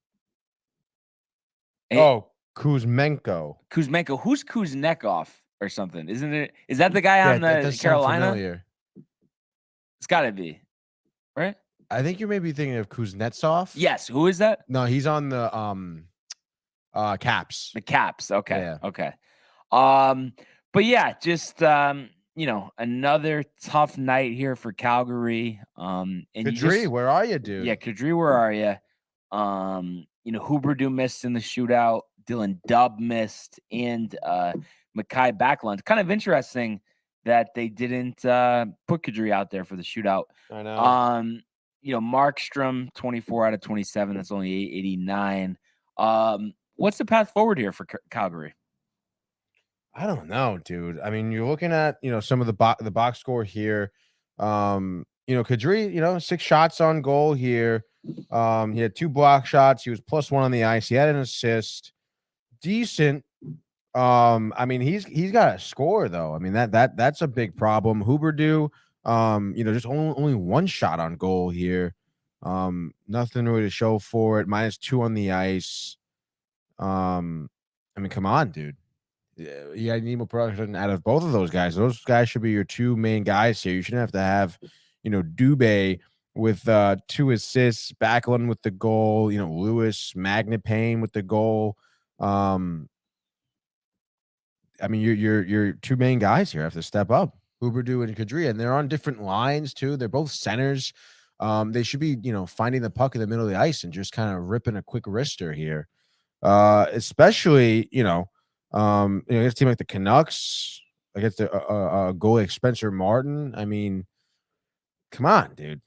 Kuzmenko. Who's Kuznetsov or something? Isn't it? Is that the guy on the Carolina? It's got to be, right? I think you may be thinking of Kuznetsov. Yes. Who is that? No, he's on the Caps. The Caps. Okay. Yeah. Okay. But yeah, just another tough night here for Calgary. And Kadri, where are you, dude? Yeah, Kadri, where are you? Huberdeau missed in the shootout. Dylan Dubb missed, and Mekhi Backlund. Kind of interesting that they didn't put Kadri out there for the shootout. I know. Markstrom, 24 out of 27. That's only 889. What's the path forward here for Calgary? I don't know, dude. I mean, you're looking at, some of the box score here. Kadri, 6 shots on goal here. He had 2 block shots. He was +1 on the ice. He had an assist. Decent. I mean, he's got to score though. I mean, that's a big problem. Huberdeau, just only 1 shot on goal here. Nothing really to show for it. -2 on the ice. I mean, come on, dude. Yeah, you need more production out of both of those guys. Those guys should be your 2 main guys here. You shouldn't have to have, Dubé with 2 assists, Backlund with the goal, Lewis, Magnapane with the goal. I mean, your 2 main guys here have to step up, Huberdeau and Kadri, and they're on different lines too. They're both centers. They should be, finding the puck in the middle of the ice and just kind of ripping a quick wrister here. Especially, against a team like the Canucks, against a goalie like Spencer Martin. I mean, come on, dude.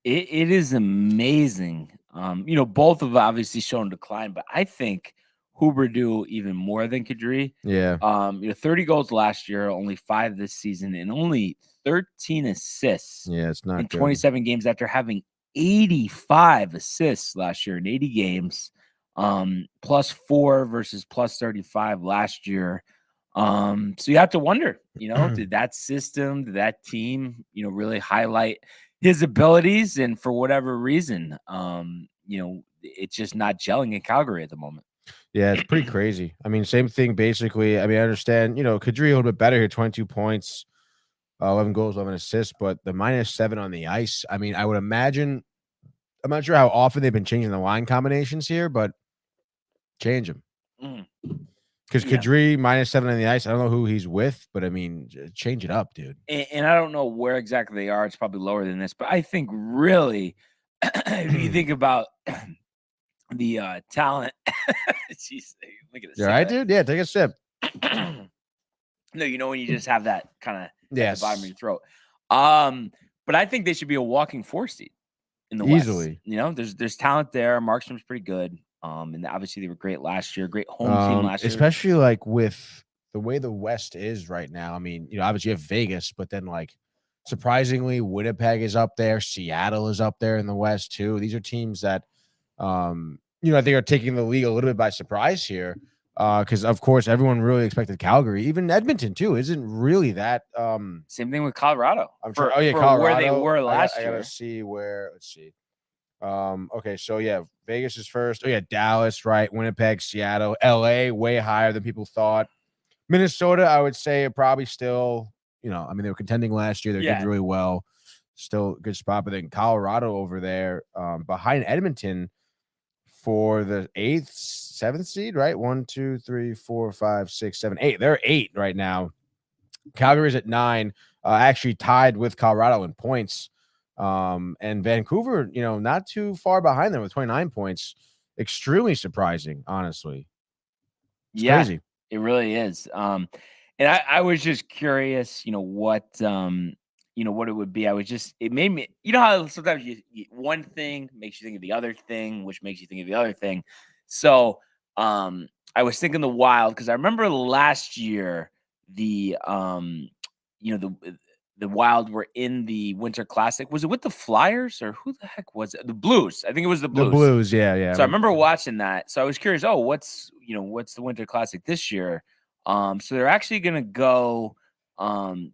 It is amazing. Both have obviously shown decline, but I think Huberdeau even more than Kadri. Yeah. 30 goals last year, only 5 this season, and only 13 assists. Yeah, it's not in good. 27 games after having 85 assists last year in 80 games. +4 versus +35 last year. So you have to wonder, did that system, did that team, really highlight his abilities? And for whatever reason, it's just not gelling in Calgary at the moment. Yeah, it's pretty crazy. I mean, same thing basically. I mean, I understand, Kadri a little bit better here, 22 points, 11 goals, 11 assists, but the -7 on the ice. I mean, I would imagine, I'm not sure how often they've been changing the line combinations here, but change him. Because Kadri -7 on the ice. I don't know who he's with, but I mean, change it up, dude. And I don't know where exactly they are. It's probably lower than this, but I think really, if you think about the talent, jeez, look at this. You all right, dude? Yeah, take a sip. No, when you just have that kind of at Yes. the bottom of your throat. But I think they should be a walking 4 seed in the Easily. West. There's talent there. Markstrom's pretty good. And obviously they were great last year. Great home team last year. Especially like with the way the West is right now. I mean, obviously you have Vegas, but then like surprisingly, Winnipeg is up there. Seattle is up there in the West too. These are teams that, I think are taking the league a little bit by surprise here. Because of course everyone really expected Calgary, even Edmonton too, isn't really that. Same thing with Colorado. Colorado, where they were last year. I gotta see where. Let's see. Okay, so yeah, Vegas is first. Oh yeah, Dallas, right? Winnipeg, Seattle, LA, way higher than people thought. Minnesota, I would say, probably still. I mean, they were contending last year. They're doing really well. Still a good spot, but then Colorado over there, behind Edmonton for the 8th, 7th seed, right? 1, 2, 3, 4, 5, 6, 7, 8. They're 8 right now. Calgary's at 9, actually tied with Colorado in points. And Vancouver, not too far behind them with 29 points. Extremely surprising, honestly. It's crazy. It really is. And I was just curious, what what it would be. It made me, how sometimes one thing makes you think of the other thing, which makes you think of the other thing. So I was thinking the Wild, because I remember last year the Wild were in the Winter Classic. Was it with the Flyers or who the heck was it? The Blues. I think it was the Blues. The Blues, yeah. So I remember watching that. So I was curious, what's the Winter Classic this year? So they're actually going to go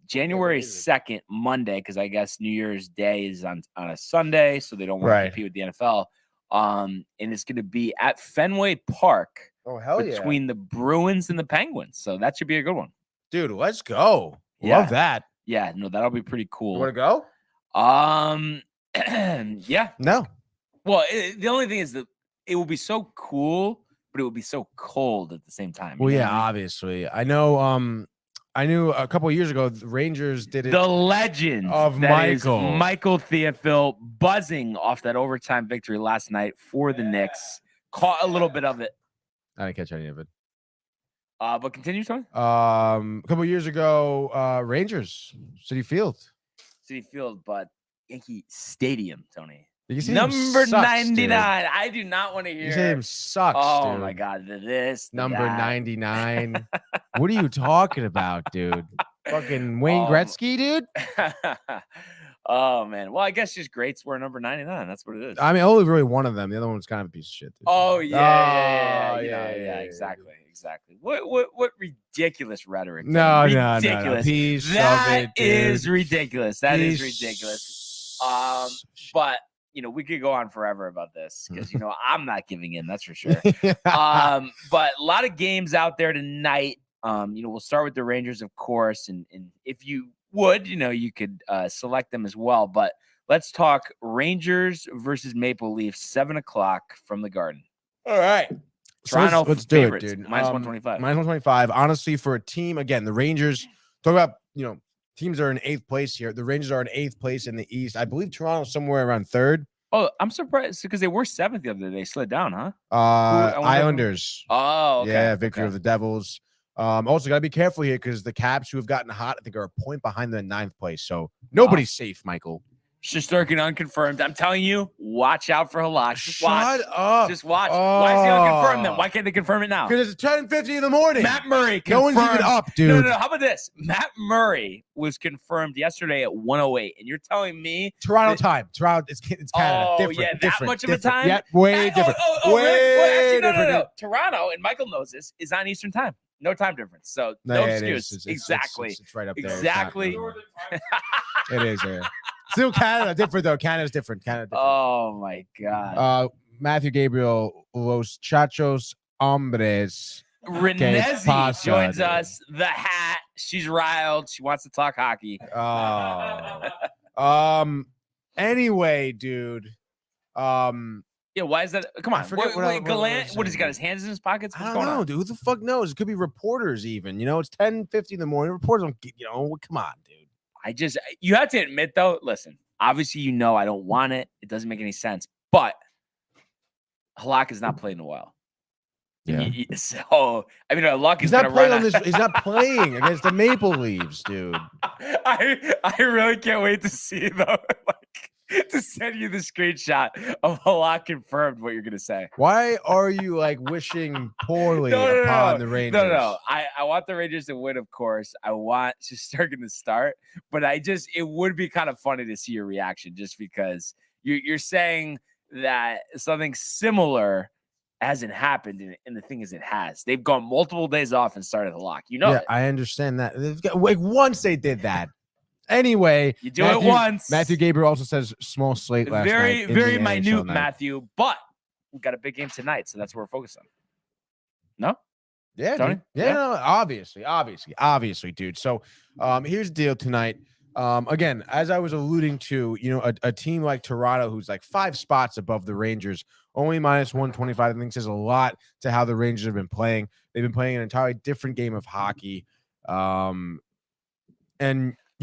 January 2nd, Monday, because I guess New Year's Day is on a Sunday, so they don't want to compete with the NFL. And it's going to be at Fenway Park. Oh, hell yeah. Between the Bruins and the Penguins. So that should be a good one. Dude, let's go. Yeah. Love that. Yeah, no, that'll be pretty cool. You want to go? Yeah. No. Well, the only thing is that it will be so cool, but it will be so cold at the same time. Well, yeah, obviously. I know. I knew a couple of years ago the Rangers did it. The legend of Michael Theophil buzzing off that overtime victory last night for the Knicks. Caught a little bit of it. I didn't catch any of it. But continue, Tony. A couple years ago, Rangers, City Field. City Field, but Yankee Stadium, Tony. You can Number sucks, 99. Dude. I do not want to hear. Your stadium sucks, oh dude. my God, this Number 99. What are you talking about, dude? Fucking Wayne Gretzky, dude? Oh man. Well, I guess just greats were number 99. That's what it is. I mean, only really one of them. The other one was kind of a piece of shit. Dude. Oh yeah, exactly. Exactly. What ridiculous rhetoric. No. Ridiculous. That is ridiculous. That is ridiculous. But we could go on forever about this because I'm not giving in, that's for sure. But a lot of games out there tonight. We'll start with the Rangers, of course, and if you would, you could select them as well. But let's talk Rangers versus Maple Leafs, 7:00 from the Garden. All right. Toronto, so let's do favorites, it, dude. minus 125. Minus 125. Honestly, for a team, again, the Rangers, talk about, teams are in 8th place here. The Rangers are in 8th place in the East. I believe Toronto's somewhere around 3rd. Oh, I'm surprised because they were 7th the other day. They slid down, huh? Islanders. Oh, okay. Yeah, victory of the Devils. Also, got to be careful here because the Caps, who have gotten hot, I think are a point behind them in 9th place. So nobody's safe, Michael. Shesterkin unconfirmed. I'm telling you, watch out for Halak. Shut up. Just watch. Why is he unconfirmed then? Why can't they confirm it now? Because it's 10:50 in the morning. Matt Murray confirmed. No one's even up, dude. No. How about this? Matt Murray was confirmed yesterday at 1:08, and you're telling me Toronto time. Toronto, it's Canada. Oh, different, yeah, that different, much of a different. time? Yeah, way different. Really? Well, actually, no. different. Toronto, and Michael knows this, is on Eastern time. No time difference. So no excuse. Exactly. It's right up there. Exactly. It is. Yeah. Still Canada, different though. Canada's different. Oh my God. Matthew Gabriel, Los Chachos Hombres. Renezi joins us. The hat. She's riled. She wants to talk hockey. Anyway, dude. Yeah, why is that? Come on. Gallant, what has he got? His hands in his pockets? I don't know, dude. Who the fuck knows? It could be reporters even. It's 10:50 in the morning. Reporters don't get, come on, dude. You have to admit, though, listen, obviously, I don't want it. It doesn't make any sense. But Halak has not played in a while. Yeah. So, Halak is going to run. He's not playing against the Maple Leafs, dude. I really can't wait to see, though, to send you the screenshot of Halak confirmed what you're going to say. Why are you wishing poorly upon the Rangers? No. I want the Rangers to win, of course. I want Shesterkin to start, but it would be kind of funny to see your reaction just because you're saying that something similar hasn't happened, and the thing is it has. They've gone multiple days off and started Halak. Yeah, I understand that. Once they did that. Anyway, you do it once. Matthew Gabriel also says small slate last night. Very minute, Matthew. But we got a big game tonight, so that's what we're focused on. No? Yeah, Tony? Yeah, no, obviously, dude. So, here's the deal tonight. Again, as I was alluding to, a team like Toronto, who's 5 spots above the Rangers, only minus 125. I think says a lot to how the Rangers have been playing. They've been playing an entirely different game of hockey, and.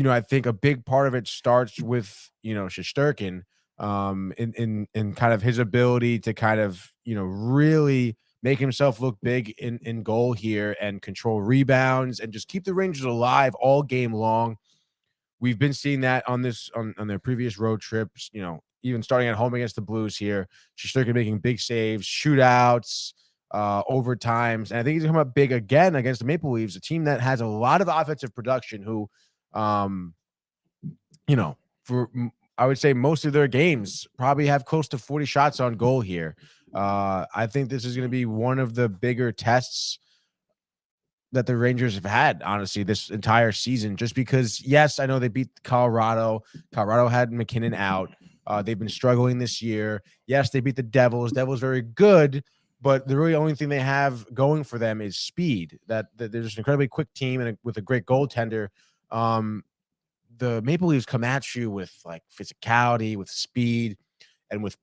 I think a big part of it starts with, Shesterkin, in kind of his ability to kind of, really make himself look big in goal here and control rebounds and just keep the Rangers alive all game long. We've been seeing that on their previous road trips, even starting at home against the Blues here. Shesterkin making big saves, shootouts, overtimes. And I think he's going to come up big again against the Maple Leafs, a team that has a lot of offensive production who, for I would say most of their games probably have close to 40 shots on goal here. I think this is going to be one of the bigger tests that the Rangers have had, honestly, this entire season, just because, yes, I know they beat Colorado. Colorado had McKinnon out. They've been struggling this year. Yes, they beat the Devils. Devils very good, but the really only thing they have going for them is speed. That they're just an incredibly quick team and with a great goaltender. The Maple Leafs come at you with physicality, with speed, and with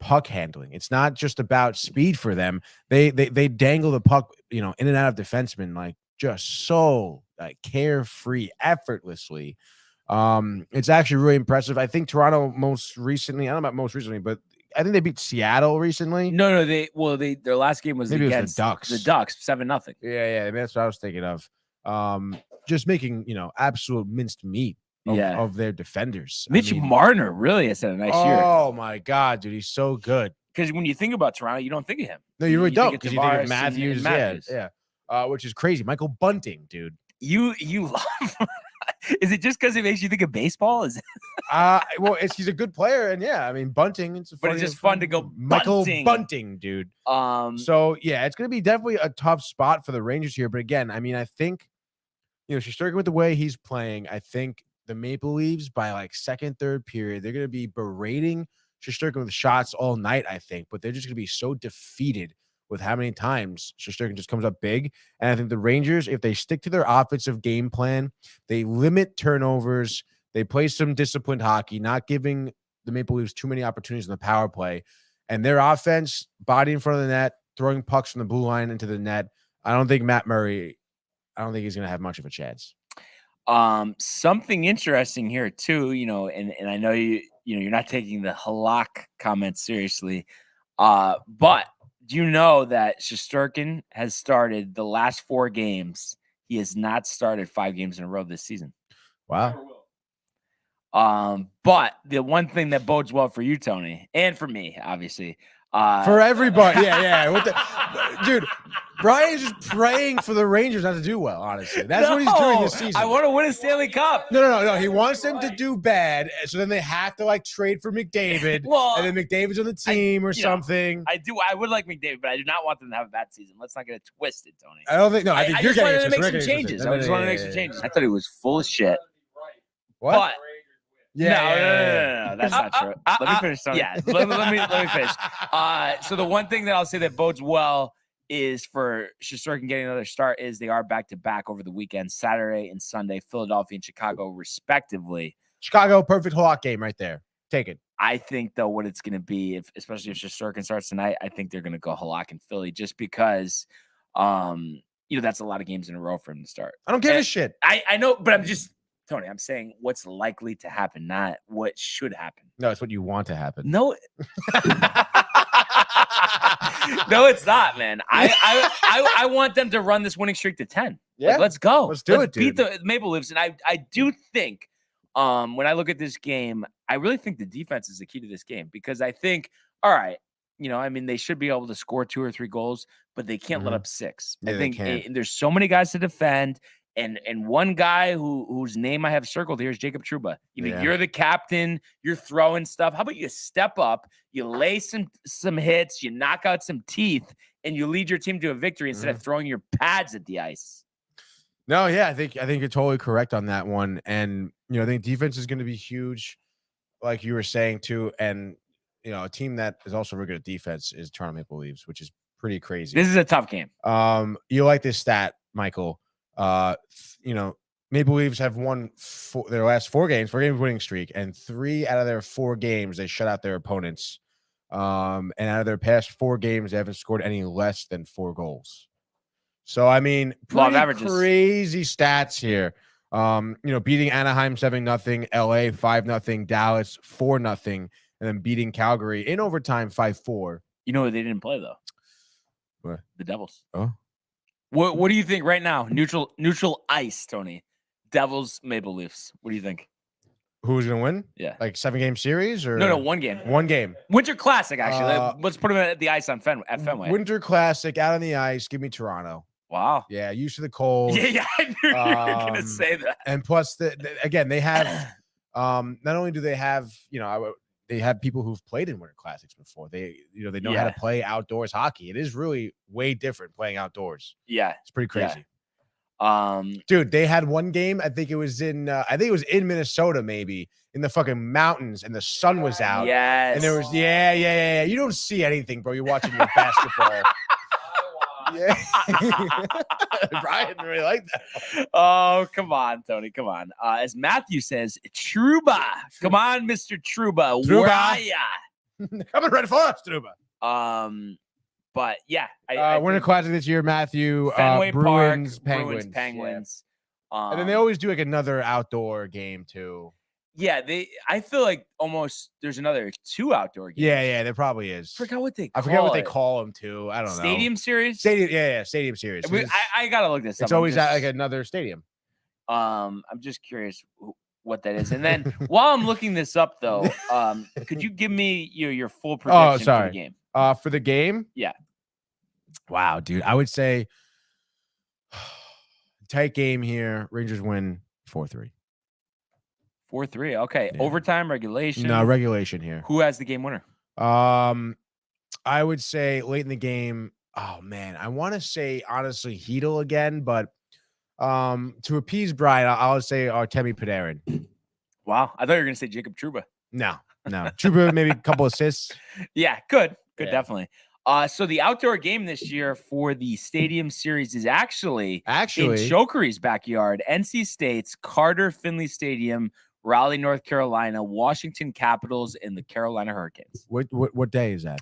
puck handling. It's not just about speed for them. They dangle the puck, in and out of defensemen just so carefree, effortlessly. It's actually really impressive. I think Toronto most recently, I don't know about most recently, but I think they beat Seattle recently. No, their last game was Maybe it was the against Ducks. The Ducks, 7-0. Yeah, that's what I was thinking of. Just making absolute minced meat of their defenders. Mitch Marner really has had a nice year. Oh my God, dude, he's so good. Because when you think about Toronto, you don't think of him. No, you really don't. Because You think of Matthews. Yeah. Which is crazy. Michael Bunting, dude. You love. Is it just because it makes you think of baseball? Is it? Well, he's a good player, and yeah, I mean Bunting. It's just fun to go Michael Bunting. Bunting, dude. So yeah, it's gonna be definitely a tough spot for the Rangers here. But again, I mean, I think Shesterkin with the way he's playing, I think the Maple Leafs by like second, third period, they're gonna be berating Shesterkin with shots all night. I think, but they're just gonna be so defeated with how many times Shesterkin just comes up big. And I think the Rangers, if they stick to their offensive game plan, they limit turnovers, they play some disciplined hockey, not giving the Maple Leafs too many opportunities in the power play, and their offense, body in front of the net, throwing pucks from the blue line into the net, I don't think Matt Murray, he's going to have much of a chance. Something interesting here too, and I know you're not taking the Halak comments seriously, but do you know that Shesterkin has started the last 4 games? He has not started 5 games in a row this season. Wow. But the one thing that bodes well for you, Tony, and for me, obviously, for everybody, dude, Brian's just praying for the Rangers not to do well. Honestly, that's what he's doing this season. I want to win a Stanley Cup. No. He wants them to do bad, so then they have to trade for McDavid. And then McDavid's on the team or something. I would like McDavid, but I do not want them to have a bad season. Let's not get it twisted, Tony. I don't think. No, I think you're getting to make some changes. I just wanted to make some changes. I thought he was full of shit. What? But, No, that's not true. Let me finish. Let me finish. So the one thing that I'll say that bodes well is for Shesterkin getting another start is they are back-to-back over the weekend, Saturday and Sunday, Philadelphia and Chicago, respectively. Chicago, perfect Hawk game right there. Take it. I think, though, what it's going to be, especially if Shesterkin starts tonight, I think they're going to go Halak and Philly just because, that's a lot of games in a row for him to start. I don't give a shit. I know, but Tony, I'm saying what's likely to happen, not what should happen. No, it's what you want to happen. No. No, it's not, man. I want them to run this winning streak to 10. Yeah. Let's go. Let's do it, beat dude. the Maple Leafs. And I do think when I look at this game, I really think the defense is the key to this game because I think, all right, they should be able to score 2 or 3 goals, but they can't let up 6. Yeah, I think there's so many guys to defend. And one guy whose name I have circled here is Jacob Trouba. You're the captain. You're throwing stuff. How about you step up? You lay some hits. You knock out some teeth, and you lead your team to a victory instead of throwing your pads at the ice. No, yeah, I think you're totally correct on that one. And I think defense is going to be huge, like you were saying too. And a team that is also very good at defense is Toronto Maple Leafs, which is pretty crazy. This is a tough game. You like this stat, Michael? Maple Leafs have won their last 4 games winning streak, and 3 out of their 4 games they shut out their opponents. And out of their past 4 games, they haven't scored any less than 4 goals. So pretty crazy stats here. Beating Anaheim 7-0, LA 5-0, Dallas 4-0, and then beating Calgary in overtime 5-4. You know what they didn't play though? What? The Devils. Oh. What do you think right now? Neutral ice, Tony. Devils, Maple Leafs. What do you think? Who's going to win? Yeah. Like 7-game series or? No, 1 game. 1 game. Winter Classic, actually. Let's put them at the ice at Fenway. Winter Classic, out on the ice. Give me Toronto. Wow. Yeah, used to the cold. Yeah, I knew you were going to say that. And plus, again, they have, not only do they have, they have people who've played in Winter Classics before. They know how to play outdoors hockey. It is really way different playing outdoors. Yeah. It's pretty crazy. Yeah. Dude, they had 1 game. I think it was in Minnesota, maybe in the fucking mountains, and the sun was out. Yes. And there was, yeah. You don't see anything, bro. You're watching your basketball. Yeah. Brian didn't really like that. Oh, come on, Tony. Come on. As Matthew says, Trouba. Come on, Mr. Trouba. Where are ya? Coming right for us, Trouba. But yeah. Winter Classic this year, Matthew. Fenway Bruins, Park, Penguins. Penguins. And then they always do like another outdoor game too. Yeah, I feel like almost there's another 2 outdoor games. Yeah, there probably is. Forgot what they I forget what they call them too. I don't know. Stadium series? Stadium series. I gotta look this up. It's always at like another stadium. I'm just curious what that is. And then while I'm looking this up, though, could you give me your full prediction for the game? For the game? Yeah. Wow, dude. I would say tight game here. Rangers win 4-3. 4-3. Okay. Yeah. Overtime, regulation. No, regulation here. Who has the game winner? I would say late in the game. Oh man, I want to say honestly Hedl again, but to appease Brian, I'll say Artemi Panarin. Wow, I thought you were gonna say Jacob Trouba. No. Trouba maybe a couple assists. Yeah, good, definitely. So the outdoor game this year for the Stadium Series is actually in Chokery's backyard, NC State's Carter Finley Stadium, Raleigh, North Carolina, Washington Capitals, and the Carolina Hurricanes. What day is that?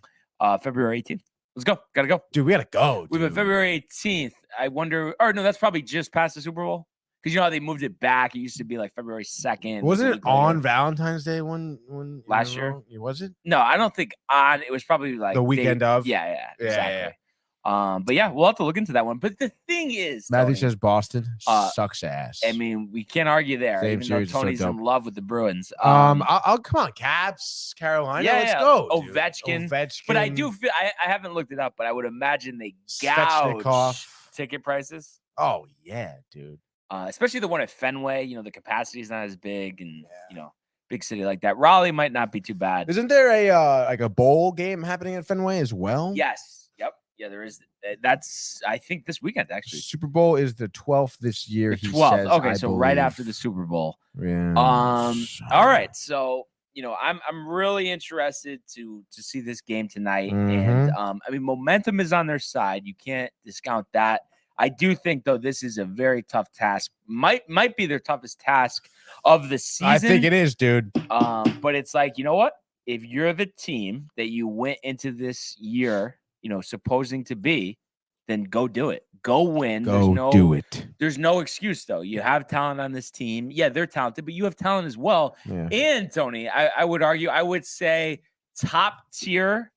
February 18th. Let's go. Gotta go. Dude, we gotta go. We've been February 18th. I wonder, or no, that's probably just past the Super Bowl. Because you know how they moved it back. It used to be like February 2nd. Wasn't it on Valentine's Day one last year? Was it? No, I don't think on. It was probably like the weekend of. Yeah, exactly. But yeah, we'll have to look into that one. But the thing is, Matthew says Boston sucks ass. I mean, we can't argue there. Same even though Tony's in love with the Bruins. I'll come on, Caps, Carolina. Let's go. Ovechkin. But I do feel I haven't looked it up, but I would imagine they gouge ticket prices. Oh yeah, dude. Especially the one at Fenway. You know, the capacity is not as big, and you know, big city like that. Raleigh might not be too bad. Isn't there a bowl game happening at Fenway as well? Yes. Yep. Yeah, there is. That's I think this weekend actually. Super Bowl is the 12th this year. The 12th. Okay, so right after the Super Bowl. Yeah. All right. So you know, I'm really interested to see this game tonight, and I mean, momentum is on their side. You can't discount that. I do think, though, this is a very tough task. Might be their toughest task of the season. I think it is, dude. But it's like, you know what? If you're the team that you went into this year, you know, supposing to be, then go do it. Go win. Do it. There's no excuse, though. You have talent on this team. Yeah, they're talented, but you have talent as well. Yeah. And, Tony, I would argue, I would say top tier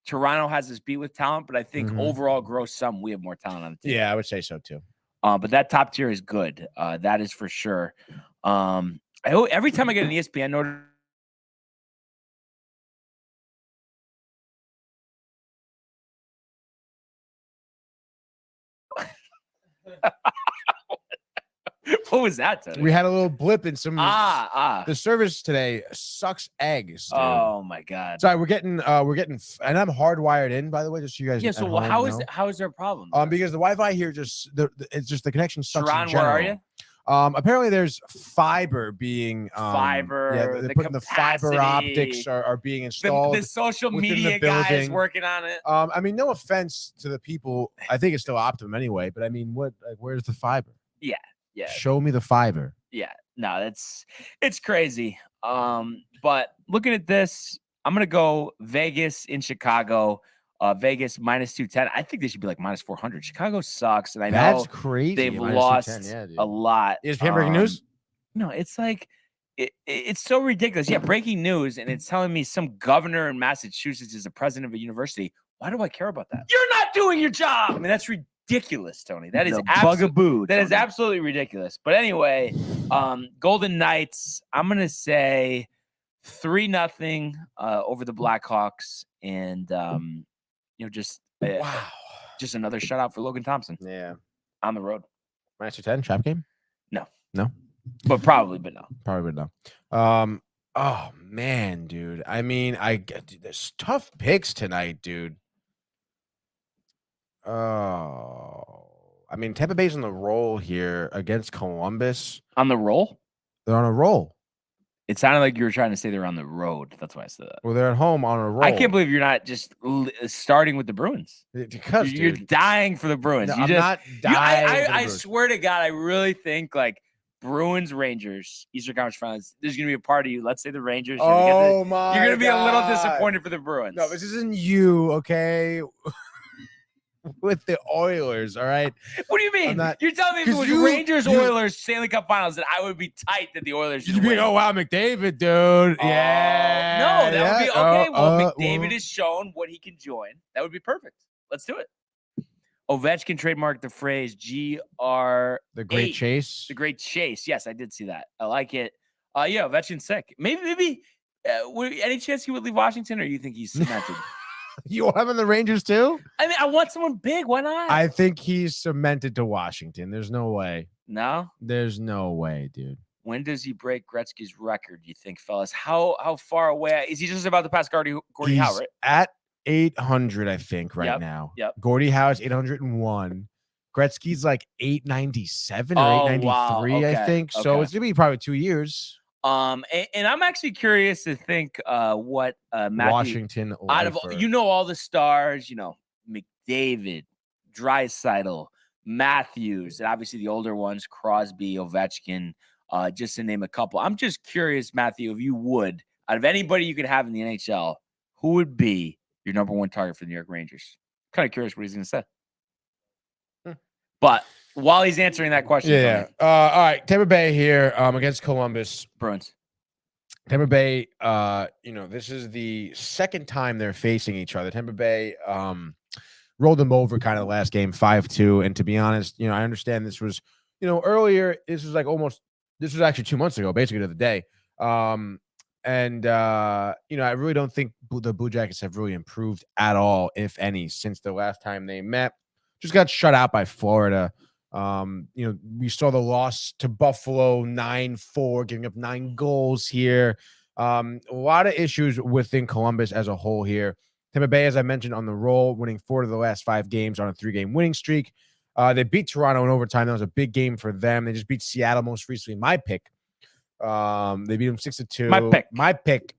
Toronto has this beat with talent, but I think overall gross sum, we have more talent on the team. Yeah, I would say so too. But that top tier is good. That is for sure. I hope every time I get an ESPN note. What was that, Tony? We had a little blip in some. The service today sucks eggs. Dude. Oh my god! Sorry, we're getting, and I'm hardwired in, by the way, just so you guys. Yeah. So how is there a problem? Because the Wi-Fi here it's just the connection sucks. Sharon, where are you? Apparently there's fiber being fiber. Yeah, they're putting the fiber optics are being installed. The social media guy is working on it. I mean, no offense to the people. I think it's still Optimum anyway, but I mean, where's the fiber? Yeah. Yeah. Show me the fiber. Yeah. No, it's crazy. But looking at this, I'm gonna go Vegas in Chicago. Vegas minus 210. I think they should be like minus 400. Chicago sucks, and I know that's crazy. They've lost a lot. Is breaking news? No, it's like it's so ridiculous. Yeah, breaking news, and it's telling me some governor in Massachusetts is the president of a university. Why do I care about that? You're not doing your job. I mean, that's ridiculous, Tony. That is bugaboo. That is absolutely ridiculous. But anyway, Golden Knights. I'm gonna say 3-0 over the Blackhawks, and just another shutout for Logan Thompson. Yeah, on the road. Minus 210 trap game. No, but probably no. Oh man, dude. I mean, there's tough picks tonight, dude. Oh, I mean, Tampa Bay's on the roll here against Columbus. On the roll? They're on a roll. It sounded like you were trying to say they're on the road. That's why I said that. Well, they're at home on a roll. I can't believe you're not just starting with the Bruins. Because you're dying for the Bruins. No, I'm not dying. I swear to God, I really think like Bruins, Rangers, Eastern Conference Finals. There's gonna be a part of you. Let's say the Rangers. You're gonna be a little disappointed for the Bruins. No, this isn't you, okay? with the Oilers. All right. What do you mean? not- You're telling me if it 'cause was you- Rangers you- Oilers Stanley Cup Finals that I would be tight that the Oilers You'd should be win? like, oh wow, McDavid, dude. Yeah. No, that would be okay. Well, McDavid well. has shown what he can join. That would be perfect. Let's do it. Ovechkin trademarked the phrase GR. The Great Chase. The Great Chase. Yes, I did see that. I like it. Yeah, Ovechkin's sick. Maybe. Any chance he would leave Washington, or you think he's cemented? You want him in the Rangers too? I mean, I want someone big. Why not? I think he's cemented to Washington. There's no way. No. There's no way, dude. When does he break Gretzky's record? You think, fellas? How far away is he? Just about to pass Gordie He's Howe, right? at 800, I think, right Yep, now. yep. Gordie Howe's 801. Gretzky's like 897 or Oh, 893, wow. I Okay, think. So okay. it's gonna be probably 2 years. And I'm actually curious to think what Matthew Washington out of lifer. all the stars, McDavid, Draisaitl, Matthews, and obviously the older ones, Crosby, Ovechkin, just to name a couple. I'm just curious, Matthew, if you would, out of anybody you could have in the NHL, who would be your number one target for the New York Rangers? Kind of curious what he's going to say. But while he's answering that question, Yeah. Tony, All right. Tampa Bay here against Columbus. Bruins. Tampa Bay, this is the second time they're facing each other. Tampa Bay rolled them over kind of the last game, 5-2. And to be honest, I understand this was, earlier, this was actually 2 months ago, basically to the day. I really don't think the Blue Jackets have really improved at all, if any, since the last time they met. Just got shut out by Florida. We saw the loss to Buffalo 9-4, giving up 9 goals here. A lot of issues within Columbus as a whole here. Tampa Bay, as I mentioned, on the roll, winning 4 of the last 5 games on a 3-game winning streak. They beat Toronto in overtime. That was a big game for them. They just beat Seattle most recently. My pick. They beat them 6-2. My pick.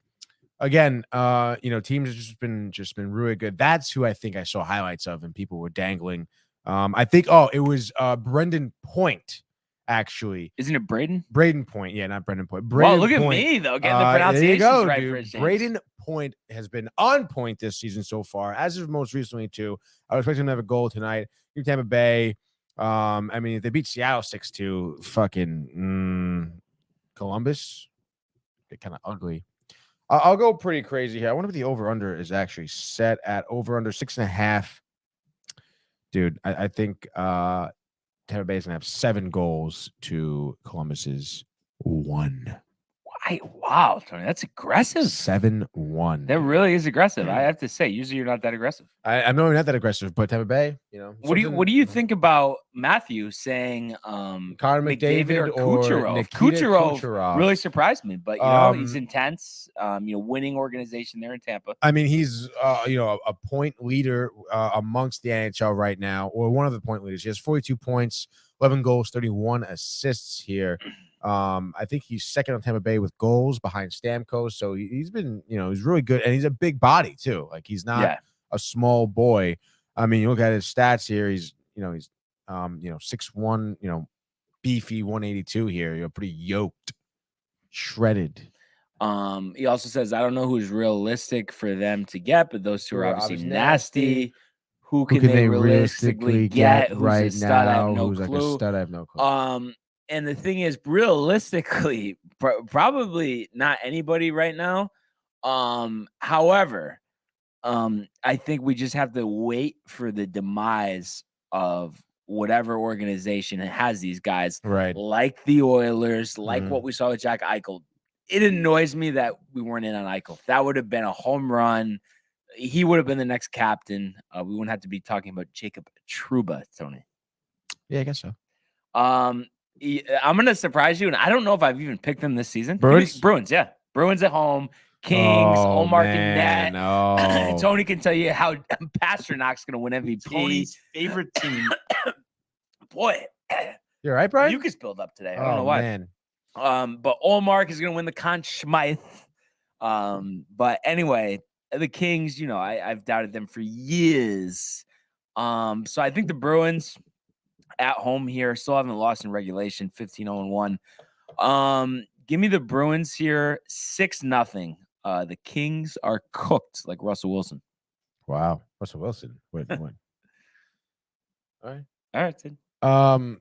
Again, teams have just been really good. That's who I think I saw highlights of and people were dangling. I think it was Brendan Point, actually. Isn't it Braden? Braden Point, yeah, not Brendan Point. Well, Braden look at Point. me though, getting the pronunciations there you go, right dude. for a change. Braden Point has been on point this season so far, as of most recently too. I was expecting him to have a goal tonight. Give Tampa Bay. If they beat Seattle 6-2, fucking Columbus, get kind of ugly. I'll go pretty crazy here. I wonder if the over-under is actually set at over-under 6.5. Dude, I think Tampa Bay is going to have 7 goals to Columbus's 1. Wow, Tony, that's aggressive. 7-1. That really is aggressive. I have to say, usually you're not that aggressive. I know you're not that aggressive, but Tampa Bay, What do you think about Matthew saying Connor McDavid or Kucherov? Nikita Kucherov really surprised me, but he's intense. Winning organization there in Tampa. I mean, he's a point leader amongst the NHL right now, or one of the point leaders. He has 42 points, 11 goals, 31 assists here. I think he's second on Tampa Bay with goals behind Stamkos. So he's been, he's really good, and he's a big body too. Like he's not a small boy. I mean, you look at his stats here. He's 6'1", beefy 182 here. Pretty yoked, shredded. He also says, I don't know who's realistic for them to get, but those two are obviously nasty. Who can they realistically get right now? I have no who's clue. like a stud? I have no clue. And the thing is, realistically, probably not anybody right now. However, I think we just have to wait for the demise of whatever organization has these guys, right? Like the Oilers, like what we saw with Jack Eichel. It annoys me that we weren't in on Eichel. That would have been a home run. He would have been the next captain. We wouldn't have to be talking about Jacob Trouba, Tony. Yeah, I guess so. I'm going to surprise you, and I don't know if I've even picked them this season. Bruins, yeah. Bruins at home. Kings, Omar man, net. Tony can tell you how Pasternak's going to win MVP. Tony's favorite team. Boy. You're right, Brian? Mucus build up today. I don't know why. Man. But Allmark is going to win the Conn Smythe. But anyway, the Kings, I've doubted them for years. So I think the Bruins at home here still haven't lost in regulation, 15-0-1. Give me the Bruins here, 6-0. The Kings are cooked like Russell Wilson. Wow. Russell Wilson. Wait. All right. All right, Sid. All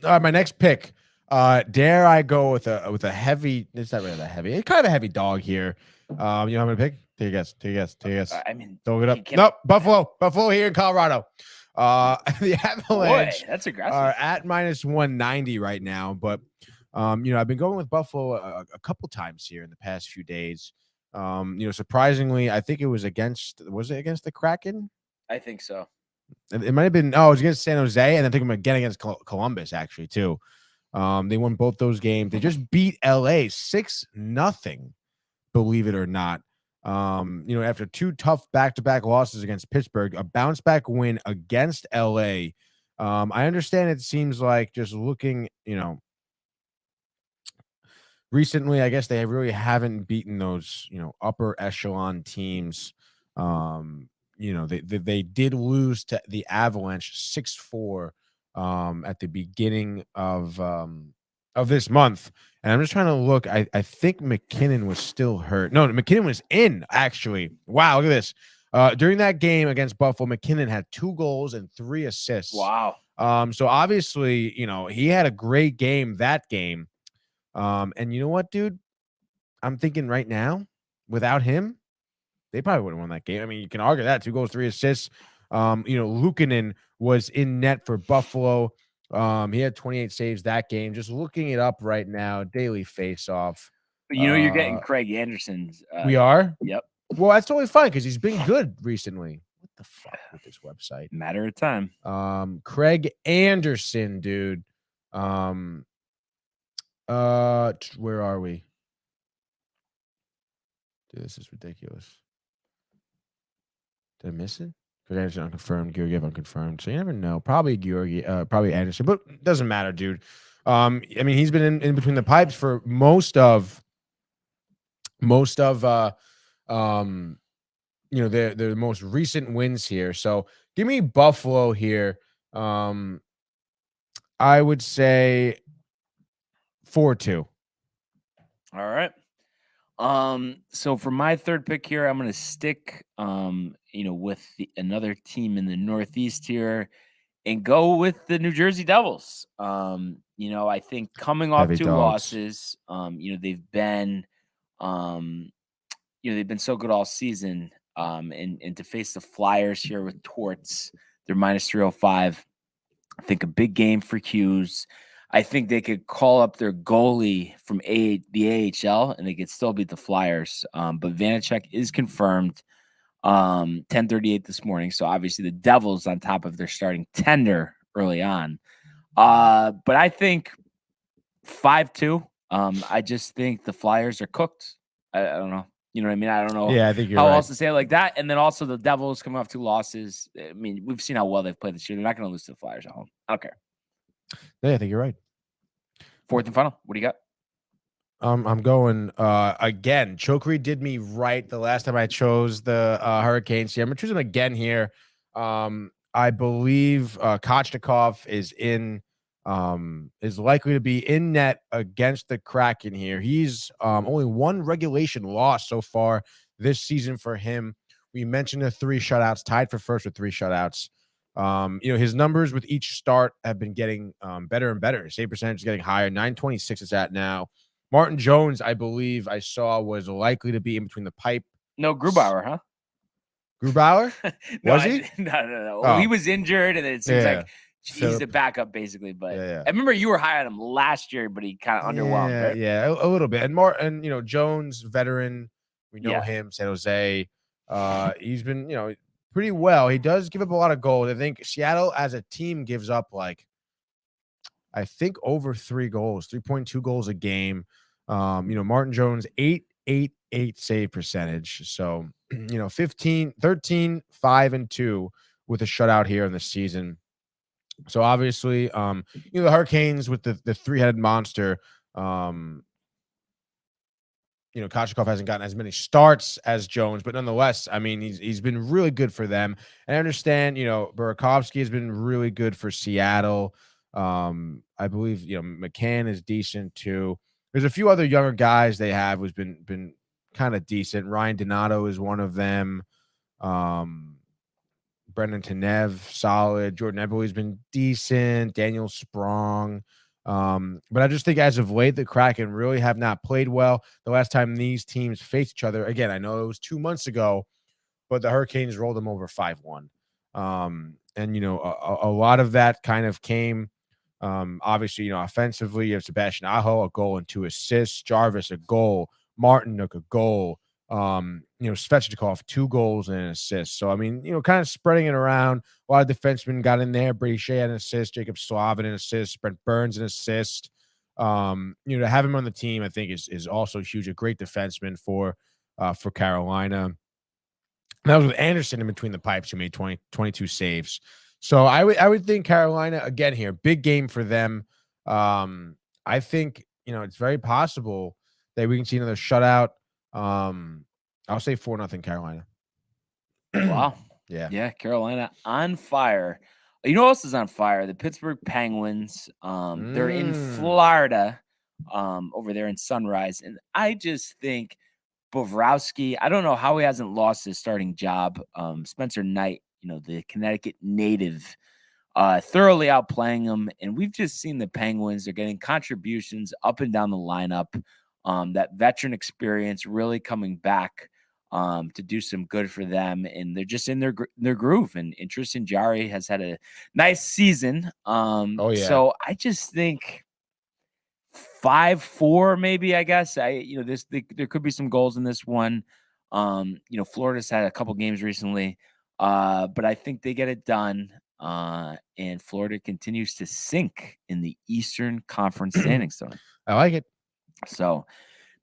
right, my next pick. Dare I go with a heavy? It's not really that heavy. It's kind of a heavy dog here. You know how I'm gonna pick? Take a guess. Take a guess. Take a guess. I mean, Don't look it he up. can- Nope. Buffalo here in Colorado. The Avalanche Boy, that's are aggressive. at -190 right now, but you know, I've been going with Buffalo a couple times here in the past few days. You know, surprisingly, I think it was against the Kraken? I think so. It might have been it was against San Jose, and I think I'm again against Columbus actually too. They won both those games. They just beat LA 6-0, believe it or not. You know, after 2 tough back-to-back losses against Pittsburgh, a bounce back win against LA. I understand it seems like just looking, you know, recently, I guess they really haven't beaten those, you know, upper echelon teams. You know, they did lose to the Avalanche 6-4 at the beginning of this month. And I'm just trying to look. I think McKinnon was still hurt. No, McKinnon was in, actually. Wow, look at this. During that game against Buffalo, McKinnon had 2 goals and 3 assists. Wow. So obviously, you know, he had a great game that game. And you know what, dude? I'm thinking right now, without him, they probably would have won that game. I mean, you can argue that 2 goals, 3 assists. You know, Luukkonen was in net for Buffalo. He had 28 saves that game. Just looking it up right now, daily face-off. But you know, you're getting Craig Anderson's. We are? Yep. Well, that's totally fine because he's been good recently. What the fuck with this website? Matter of time. Craig Anderson, dude. Where are we? Dude, this is ridiculous. Did I miss it? Craig Anderson unconfirmed, Georgiev unconfirmed. So you never know. Probably probably Anderson, but it doesn't matter, dude. I mean, he's been in between the pipes for most of you know, the most recent wins here. So give me Buffalo here. I would say 4-2. All right. So for my third pick here, I'm gonna stick you know, with another team in the Northeast here and go with the New Jersey Devils. You know, I think coming off Heavy 2 dogs. losses, you know, they've been you know, they've been so good all season. And to face the Flyers here with Torts, they're -305. I think a big game for Hughes. I think they could call up their goalie from the AHL and they could still beat the Flyers. But Vanacek is confirmed 10:38 this morning. So obviously the Devils on top of their starting tender early on. But I think 5-2. I just think the Flyers are cooked. I don't know. You know what I mean? I don't know Yeah, I think you're how right. else to say it like that. And then also the Devils coming off 2 losses. I mean, we've seen how well they've played this year. They're not going to lose to the Flyers at home. I don't care. Yeah, I think you're right. 4th and final. What do you got? I'm going again. Chokri did me right the last time I chose the Hurricanes here. I'm gonna choose them again here. I believe Kochnikov is likely to be in net against the Kraken here. He's only 1 regulation loss so far this season for him. We mentioned the 3 shutouts, tied for first with 3 shutouts. You know, his numbers with each start have been getting better and better. His save percentage is getting higher. 926 is at now. Martin Jones, I believe I saw, was likely to be in between the pipe. No, Grubauer, huh? Grubauer? No, Was he? No. Oh. He was injured, and it seems Yeah. like he's the backup, basically. But Yeah. I remember you were high on him last year, but he kind of underwhelmed. Right? Yeah, a little bit. And you know, Jones, veteran, we know Yeah. him, San Jose. He's been, you know, pretty well. He does give up a lot of goals. I think Seattle as a team gives up I think over 3 goals, 3.2 goals a game. You know, Martin Jones, 888 save percentage. So, you know, 13, 5 and 2 with a shutout here in the season. So obviously, you know, the Hurricanes with the 3-headed monster, you know, Kochnikov hasn't gotten as many starts as Jones, but nonetheless, I mean, he's been really good for them. And I understand, you know, Burakovsky has been really good for Seattle. I believe, you know, McCann is decent too. There's a few other younger guys they have who's been kind of decent. Ryan Donato is one of them. Brendan Tanev, solid. Jordan Eberle's been decent. Daniel Sprong. But I just think as of late, the Kraken really have not played well. The last time these teams faced each other, again, I know it was 2 months ago, but the Hurricanes rolled them over 5-1. And, a lot of that kind of came, obviously, offensively. You have Sebastian Aho, a goal and 2 assists. Jarvis, a goal. Martinook, a goal. Svechnikov, 2 goals and an assist. So, I mean, kind of spreading it around. A lot of defensemen got in there. Brady Shea had an assist. Jacob Slavin an assist. Brent Burns an assist. To have him on the team, I think is also huge. A great defenseman for Carolina. That was with Anderson in between the pipes, who made 22 saves. So I would think Carolina, again here, big game for them. I think, it's very possible that we can see another shutout. I'll say 4-0 Carolina. Wow. Yeah. Yeah, Carolina on fire. You know what else is on fire? The Pittsburgh Penguins. They're in Florida, over there in Sunrise. And I just think Bobrovsky, I don't know how he hasn't lost his starting job. Spencer Knight, the Connecticut native, thoroughly outplaying him. And we've just seen the Penguins. They're getting contributions up and down the lineup. That veteran experience really coming back to do some good for them. And they're just in their groove. And Tristan Jarry has had a nice season. So I just think 5-4, maybe, I guess. There could be some goals in this one. Florida's had a couple games recently, but I think they get it done. And Florida continues to sink in the Eastern Conference standings. So I like it. So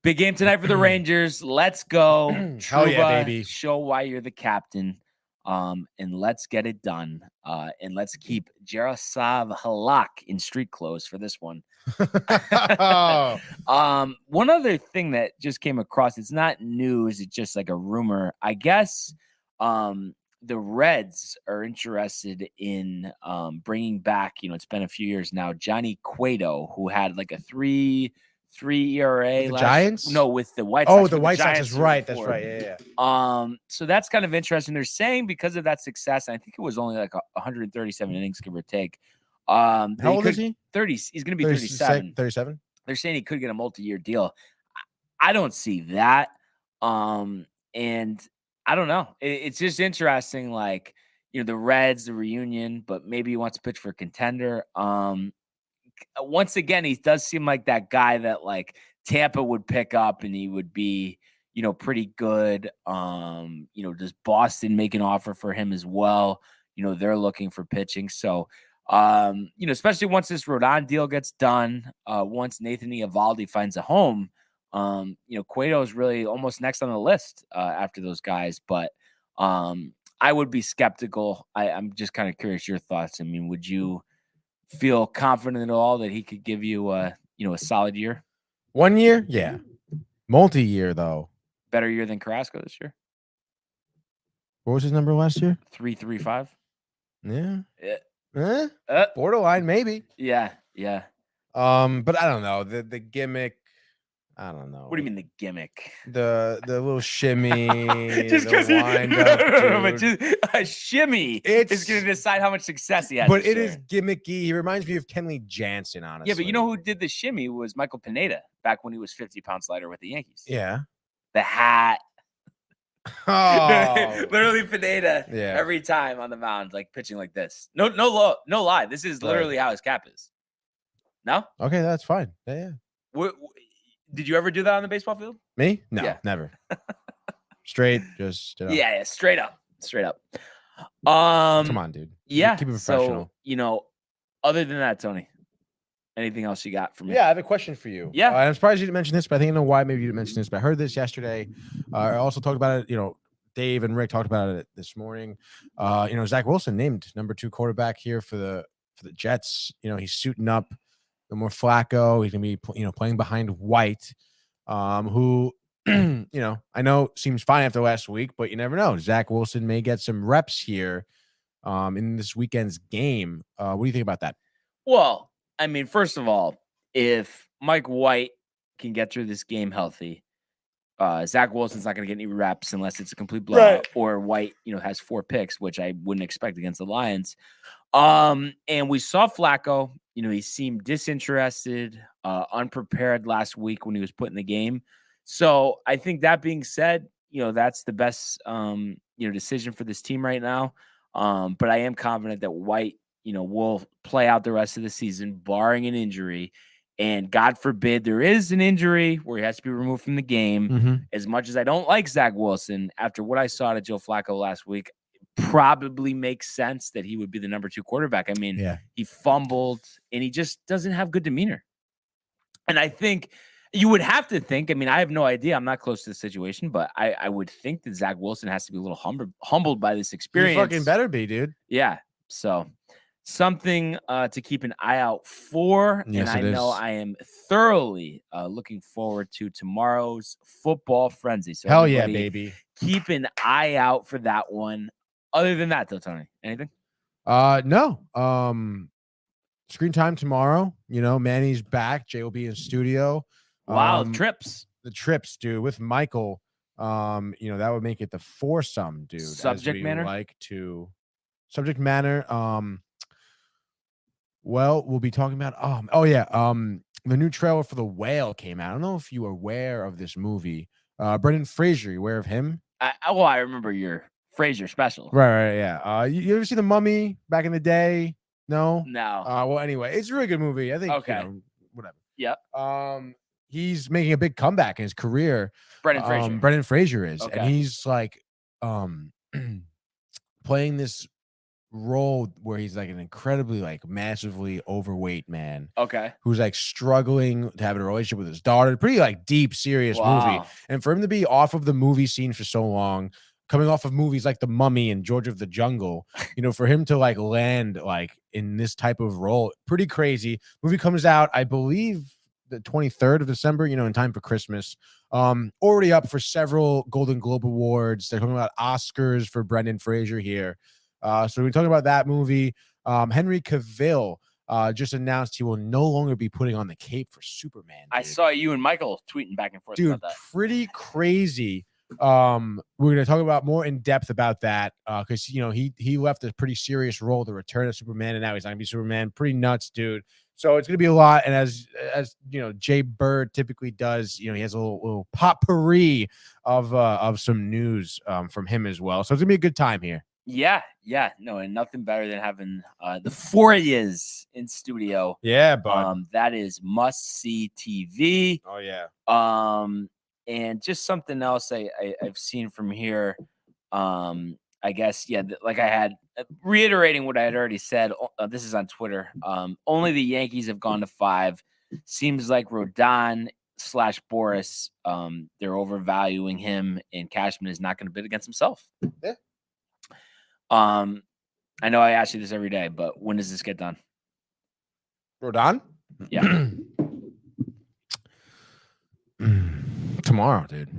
big game tonight for the Rangers. Let's go. Hell yeah, Trouba, baby. show why you're the captain. And let's get it done. And let's keep Jaroslav Halak in street clothes for this one. One other thing that just came across, it's not news, it's just like a rumor. I guess the Reds are interested in bringing back, it's been a few years now, Johnny Cueto, who had like a 3 ERA. The Giants? No, with the White Sox. Oh, the White Sox is right. That's right. Yeah. So that's kind of interesting. They're saying because of that success, I think it was only like 137 innings, give or take. How old is he? 30. He's going to be 37. 37. They're saying he could get a multi-year deal. I don't see that. And I don't know. It's just interesting. Like, the Reds, the reunion, but maybe he wants to pitch for a contender. Once again, he does seem like that guy that like Tampa would pick up and he would be, pretty good. Does Boston make an offer for him as well? They're looking for pitching. So, especially once this Rodon deal gets done, once Nathan Eovaldi finds a home, Cueto is really almost next on the list after those guys. But I would be skeptical. I'm just kind of curious your thoughts. I mean, would you feel confident at all that he could give you a solid year? 1 year? Yeah. Multi-year, though. Better year than Carrasco this year? What was his number last year? 3.35. Yeah. Borderline, maybe. Yeah. But I don't know. The gimmick, I don't know. What do you mean the gimmick? The little shimmy, just because a shimmy is going to decide how much success he has. But it is gimmicky. He reminds me of Kenley Jansen, honestly. Yeah, but you know who did the shimmy was Michael Pineda back when he was 50 pounds lighter with the Yankees. Yeah. The hat. Oh. Literally Pineda every time on the mound, like pitching like this. No lie. This is literally how his cap is. No? Okay, that's fine. Yeah. Did you ever do that on the baseball field? Me? No, never. Straight, just yeah, straight up. Come on, dude. Yeah. Keep it professional. So, other than that, Tony, anything else you got for me? Yeah, I have a question for you. Yeah. I'm surprised you didn't mention this, but I think I know why maybe you didn't mention this, but I heard this yesterday. I also talked about it, Dave and Rick talked about it this morning. Zach Wilson named number 2 quarterback here for the Jets. He's suiting up. No more Flacco. He's gonna be, playing behind White, who, I know seems fine after last week, but you never know. Zach Wilson may get some reps here, in this weekend's game. What do you think about that? Well, I mean, first of all, if Mike White can get through this game healthy, Zach Wilson's not going to get any reps unless it's a complete blowout, or White, has 4 picks, which I wouldn't expect against the Lions. And we saw Flacco, he seemed disinterested, unprepared last week when he was put in the game. So I think that being said, that's the best, decision for this team right now. But I am confident that White, will play out the rest of the season, barring an injury. And God forbid there is an injury where he has to be removed from the game. As much as I don't like Zach Wilson, after what I saw to Joe Flacco last week, probably makes sense that he would be the number 2 quarterback. I mean, he fumbled and he just doesn't have good demeanor. And I think you would have to think, I have no idea. I'm not close to the situation, but I would think that Zach Wilson has to be a little humbled by this experience. You fucking better be, dude. Yeah. So something to keep an eye out for. Yes, and I know I am thoroughly looking forward to tomorrow's football frenzy. So hell yeah, baby. Keep an eye out for that one. Other than that, though, Tony, anything? No. Screen time tomorrow. Manny's back. Jay will be in studio. Wow, trips. The trips, dude, with Michael. That would make it the foursome, dude. Subject matter. Subject matter. Well, we'll be talking about the new trailer for The Whale came out. I don't know if you are aware of this movie. Brendan Fraser, you aware of him? I remember your Fraser special. Right, yeah. You ever see The Mummy back in the day? No? No. Well, anyway, it's a really good movie. I think, okay. Whatever. Yep. He's making a big comeback in his career. Brendan Fraser is. Okay. And he's like playing this role where he's like an incredibly massively overweight man. Okay. Who's struggling to have a relationship with his daughter. Pretty deep, serious movie. And for him to be off of the movie scene for so long, coming off of movies like The Mummy and George of the Jungle, for him to land in this type of role, pretty crazy. Movie comes out, I believe, the 23rd of December, in time for Christmas. Already up for several Golden Globe Awards. They're talking about Oscars for Brendan Fraser here. So we're talking about that movie. Henry Cavill just announced he will no longer be putting on the cape for Superman. Dude. I saw you and Michael tweeting back and forth about that. Pretty crazy. We're going to talk about more in depth about that because he left a pretty serious role to return to Superman, and now he's not going to be Superman. Pretty nuts, dude. So it's going to be a lot. And as Jay Bird typically does, he has a little potpourri of some news from him as well. So it's going to be a good time here. Yeah. No, and nothing better than having the 4 years in studio. Yeah, bud. That is must-see TV. Oh, yeah. And just something else I've seen from here. I guess, like I had reiterating what I had already said. This is on Twitter. Only the Yankees have gone to 5. Seems like Rodon/Boris, they're overvaluing him, and Cashman is not going to bid against himself. Yeah. I know I ask you this every day, but when does this get done? Rodon? Yeah. Tomorrow, dude.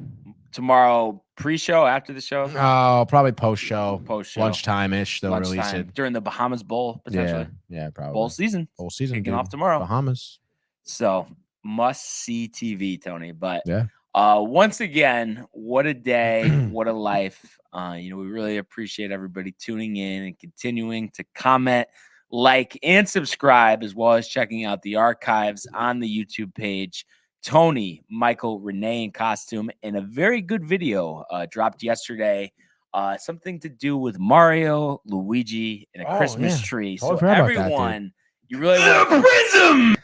Tomorrow, pre-show, after the show? Oh, probably post-show. Post-show. Lunchtime-ish, they'll release it. During the Bahamas Bowl, potentially. Yeah, probably. Bowl season. Kicking dude. off tomorrow. Bahamas. So, must-see TV, Tony. But yeah. Once again, what a day, what a life. We really appreciate everybody tuning in and continuing to comment, like, and subscribe, as well as checking out the archives on the YouTube page. Tony, Michael, Renee in costume, and a very good video dropped yesterday. Something to do with Mario, Luigi, and a Christmas tree. So everyone, you really want to prism.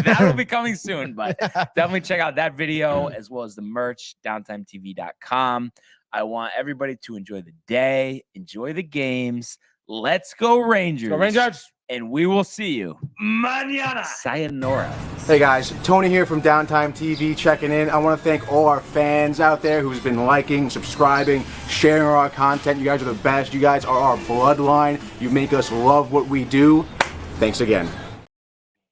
That'll be coming soon, but definitely check out that video as well as the merch, downtimetv.com. I want everybody to enjoy the day, enjoy the games. Let's go Rangers. Go Rangers. And we will see you mañana. Sayonara. Hey guys, Tony here from Downtime TV checking in. I want to thank all our fans out there who's been liking, subscribing, sharing our content. You guys are the best. You guys are our bloodline. You make us love what we do. Thanks again.